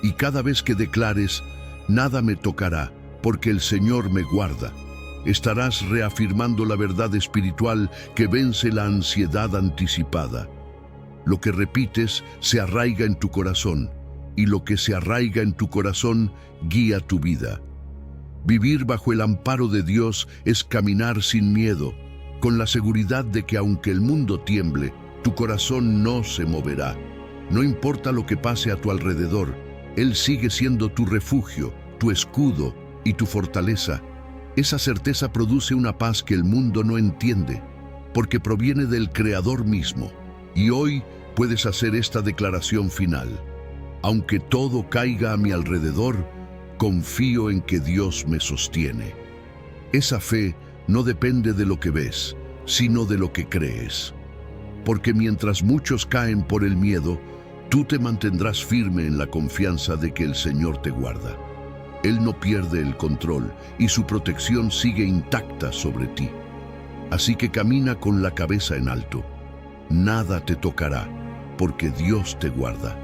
Y cada vez que declares, nada me tocará, porque el Señor me guarda, estarás reafirmando la verdad espiritual que vence la ansiedad anticipada. Lo que repites se arraiga en tu corazón, y lo que se arraiga en tu corazón guía tu vida. Vivir bajo el amparo de Dios es caminar sin miedo, con la seguridad de que aunque el mundo tiemble, tu corazón no se moverá. No importa lo que pase a tu alrededor, Él sigue siendo tu refugio, tu escudo y tu fortaleza. Esa certeza produce una paz que el mundo no entiende, porque proviene del Creador mismo. Y hoy puedes hacer esta declaración final: aunque todo caiga a mi alrededor, confío en que Dios me sostiene. Esa fe no depende de lo que ves, sino de lo que crees. Porque mientras muchos caen por el miedo, tú te mantendrás firme en la confianza de que el Señor te guarda. Él no pierde el control y su protección sigue intacta sobre ti. Así que camina con la cabeza en alto. Nada te tocará, porque Dios te guarda.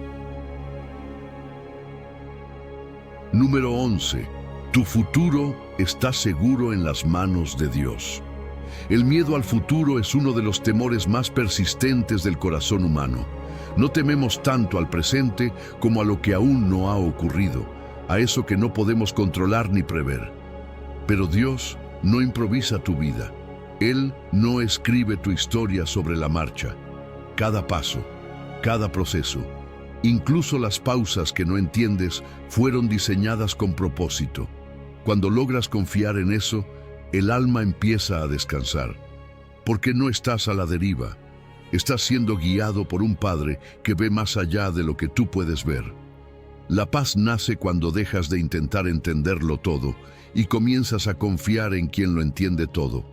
Número 11. Tu futuro está seguro en las manos de Dios. El miedo al futuro es uno de los temores más persistentes del corazón humano. No tememos tanto al presente como a lo que aún no ha ocurrido, a eso que no podemos controlar ni prever. Pero Dios no improvisa tu vida. Él no escribe tu historia sobre la marcha. Cada paso, cada proceso, incluso las pausas que no entiendes, fueron diseñadas con propósito. Cuando logras confiar en eso, el alma empieza a descansar, porque no estás a la deriva. Estás siendo guiado por un Padre que ve más allá de lo que tú puedes ver. La paz nace cuando dejas de intentar entenderlo todo y comienzas a confiar en quien lo entiende todo.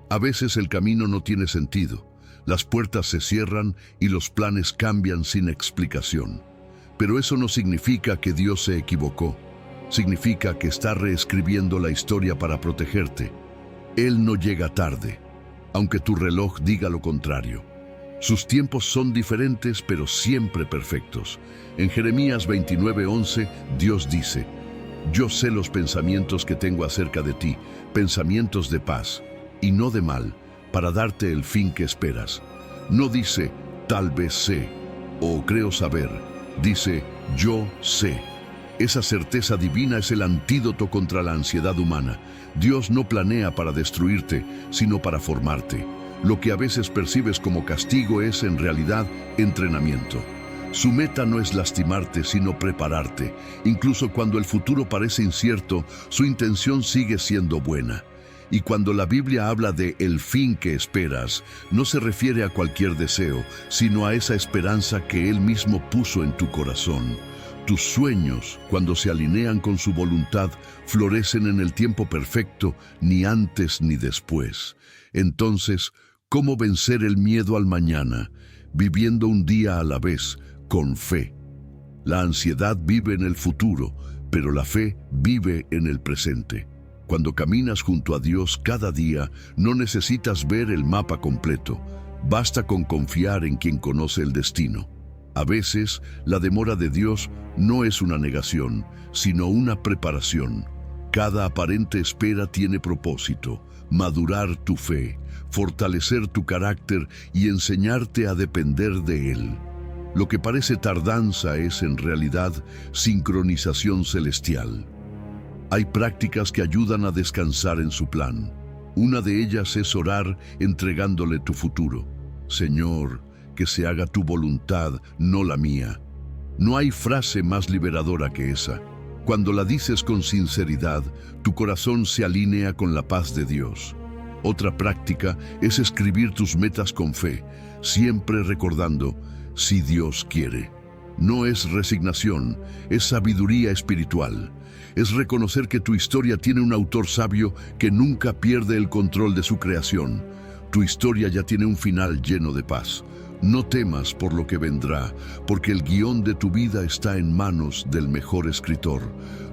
A veces el camino no tiene sentido. Las puertas se cierran y los planes cambian sin explicación. Pero eso no significa que Dios se equivocó. Significa que está reescribiendo la historia para protegerte. Él no llega tarde, aunque tu reloj diga lo contrario. Sus tiempos son diferentes, pero siempre perfectos. En Jeremías 29:11, Dios dice: Yo sé los pensamientos que tengo acerca de ti, pensamientos de paz y no de mal, para darte el fin que esperas. No dice, tal vez sé, o creo saber. Dice, yo sé. Esa certeza divina es el antídoto contra la ansiedad humana. Dios no planea para destruirte, sino para formarte. Lo que a veces percibes como castigo es, en realidad, entrenamiento. Su meta no es lastimarte, sino prepararte. Incluso cuando el futuro parece incierto, su intención sigue siendo buena. Y cuando la Biblia habla de el fin que esperas, no se refiere a cualquier deseo, sino a esa esperanza que Él mismo puso en tu corazón. Tus sueños, cuando se alinean con su voluntad, florecen en el tiempo perfecto, ni antes ni después. Entonces, ¿cómo vencer el miedo al mañana? Viviendo un día a la vez, con fe. La ansiedad vive en el futuro, pero la fe vive en el presente. Cuando caminas junto a Dios cada día, no necesitas ver el mapa completo. Basta con confiar en quien conoce el destino. A veces, la demora de Dios no es una negación, sino una preparación. Cada aparente espera tiene propósito: madurar tu fe, fortalecer tu carácter y enseñarte a depender de Él. Lo que parece tardanza es en realidad sincronización celestial. Hay prácticas que ayudan a descansar en su plan. Una de ellas es orar entregándole tu futuro. Señor, que se haga tu voluntad, no la mía. No hay frase más liberadora que esa. Cuando la dices con sinceridad, tu corazón se alinea con la paz de Dios. Otra práctica es escribir tus metas con fe, siempre recordando, si Dios quiere. No es resignación, es sabiduría espiritual. Es reconocer que tu historia tiene un autor sabio que nunca pierde el control de su creación. Tu historia ya tiene un final lleno de paz. No temas por lo que vendrá, porque el guión de tu vida está en manos del mejor escritor.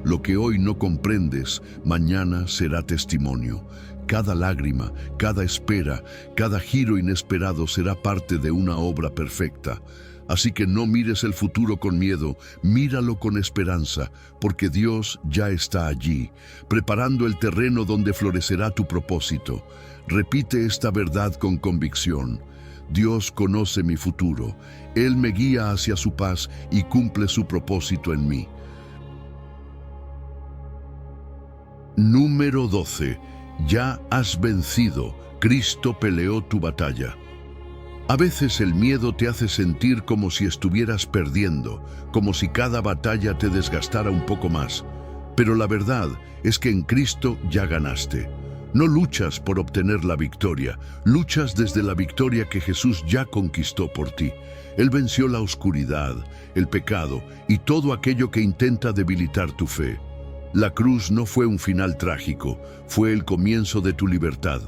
Lo que hoy no comprendes, mañana será testimonio. Cada lágrima, cada espera, cada giro inesperado será parte de una obra perfecta. Así que no mires el futuro con miedo, míralo con esperanza, porque Dios ya está allí, preparando el terreno donde florecerá tu propósito. Repite esta verdad con convicción. Dios conoce mi futuro. Él me guía hacia su paz y cumple su propósito en mí. Número 12. Ya has vencido. Cristo peleó tu batalla. A veces el miedo te hace sentir como si estuvieras perdiendo, como si cada batalla te desgastara un poco más. Pero la verdad es que en Cristo ya ganaste. No luchas por obtener la victoria, luchas desde la victoria que Jesús ya conquistó por ti. Él venció la oscuridad, el pecado y todo aquello que intenta debilitar tu fe. La cruz no fue un final trágico, fue el comienzo de tu libertad.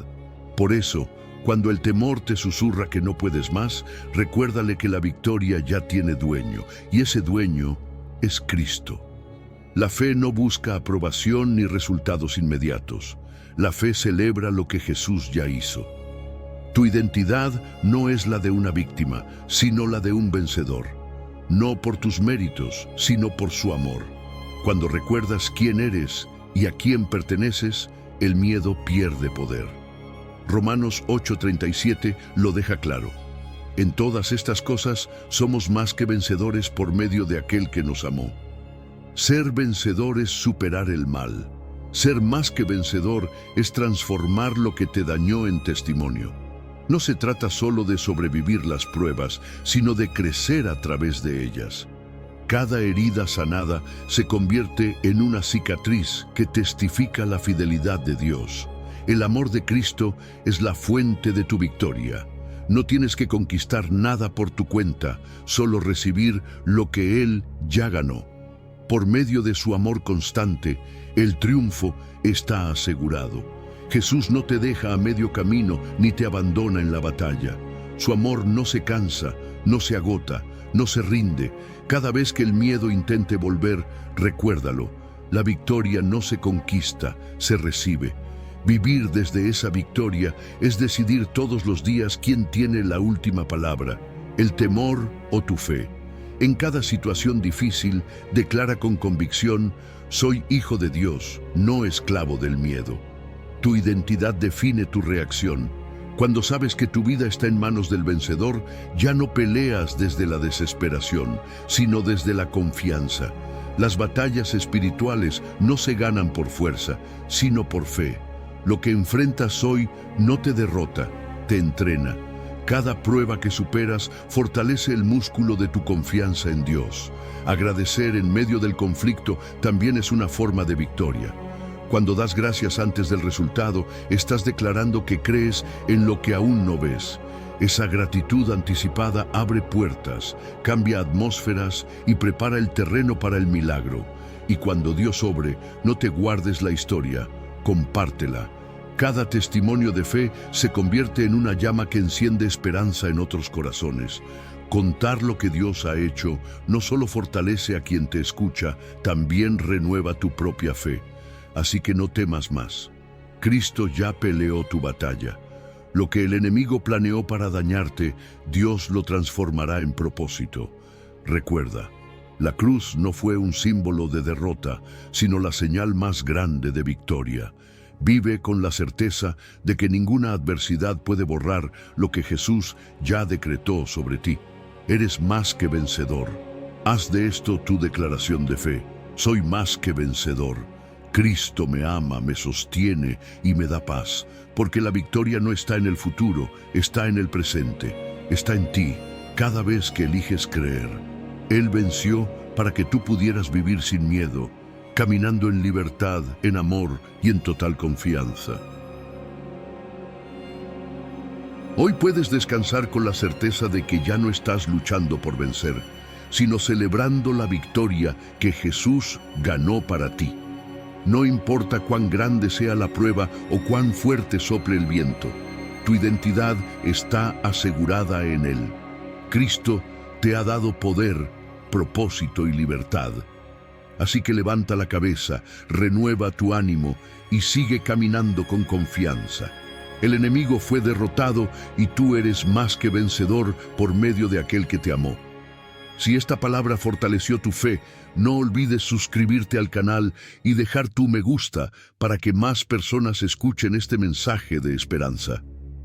Por eso, cuando el temor te susurra que no puedes más, recuérdale que la victoria ya tiene dueño, y ese dueño es Cristo. La fe no busca aprobación ni resultados inmediatos. La fe celebra lo que Jesús ya hizo. Tu identidad no es la de una víctima, sino la de un vencedor. No por tus méritos, sino por su amor. Cuando recuerdas quién eres y a quién perteneces, el miedo pierde poder. Romanos 8:37 lo deja claro. En todas estas cosas somos más que vencedores por medio de aquel que nos amó. Ser vencedor es superar el mal. Ser más que vencedor es transformar lo que te dañó en testimonio. No se trata solo de sobrevivir las pruebas, sino de crecer a través de ellas. Cada herida sanada se convierte en una cicatriz que testifica la fidelidad de Dios. El amor de Cristo es la fuente de tu victoria. No tienes que conquistar nada por tu cuenta, solo recibir lo que Él ya ganó. Por medio de su amor constante, el triunfo está asegurado. Jesús no te deja a medio camino ni te abandona en la batalla. Su amor no se cansa, no se agota, no se rinde. Cada vez que el miedo intente volver, recuérdalo. La victoria no se conquista, se recibe. Vivir desde esa victoria es decidir todos los días quién tiene la última palabra, el temor o tu fe. En cada situación difícil, declara con convicción: soy hijo de Dios, no esclavo del miedo. Tu identidad define tu reacción. Cuando sabes que tu vida está en manos del vencedor, ya no peleas desde la desesperación, sino desde la confianza. Las batallas espirituales no se ganan por fuerza, sino por fe. Lo que enfrentas hoy no te derrota, te entrena. Cada prueba que superas fortalece el músculo de tu confianza en Dios. Agradecer en medio del conflicto también es una forma de victoria. Cuando das gracias antes del resultado, estás declarando que crees en lo que aún no ves. Esa gratitud anticipada abre puertas, cambia atmósferas y prepara el terreno para el milagro. Y cuando Dios obre, no te guardes la historia, compártela. Cada testimonio de fe se convierte en una llama que enciende esperanza en otros corazones. Contar lo que Dios ha hecho no solo fortalece a quien te escucha, también renueva tu propia fe. Así que no temas más. Cristo ya peleó tu batalla. Lo que el enemigo planeó para dañarte, Dios lo transformará en propósito. Recuerda, La cruz no fue un símbolo de derrota, sino la señal más grande de victoria. Vive con la certeza de que ninguna adversidad puede borrar lo que Jesús ya decretó sobre ti. Eres más que vencedor. Haz de esto tu declaración de fe. Soy más que vencedor. Cristo me ama, me sostiene y me da paz, porque la victoria no está en el futuro, está en el presente, está en ti, cada vez que eliges creer. Él venció para que tú pudieras vivir sin miedo, caminando en libertad, en amor y en total confianza. Hoy puedes descansar con la certeza de que ya no estás luchando por vencer, sino celebrando la victoria que Jesús ganó para ti. No importa cuán grande sea la prueba o cuán fuerte sople el viento, tu identidad está asegurada en Él. Cristo te ha dado poder, propósito y libertad. Así que levanta la cabeza, renueva tu ánimo y sigue caminando con confianza. El enemigo fue derrotado y tú eres más que vencedor por medio de aquel que te amó. Si esta palabra fortaleció tu fe, no olvides suscribirte al canal y dejar tu me gusta para que más personas escuchen este mensaje de esperanza.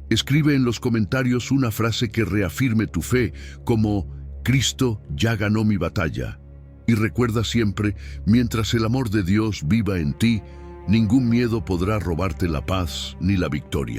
Escribe en los comentarios una frase que reafirme tu fe, como Cristo ya ganó mi batalla. Y recuerda siempre, mientras el amor de Dios viva en ti, ningún miedo podrá robarte la paz ni la victoria.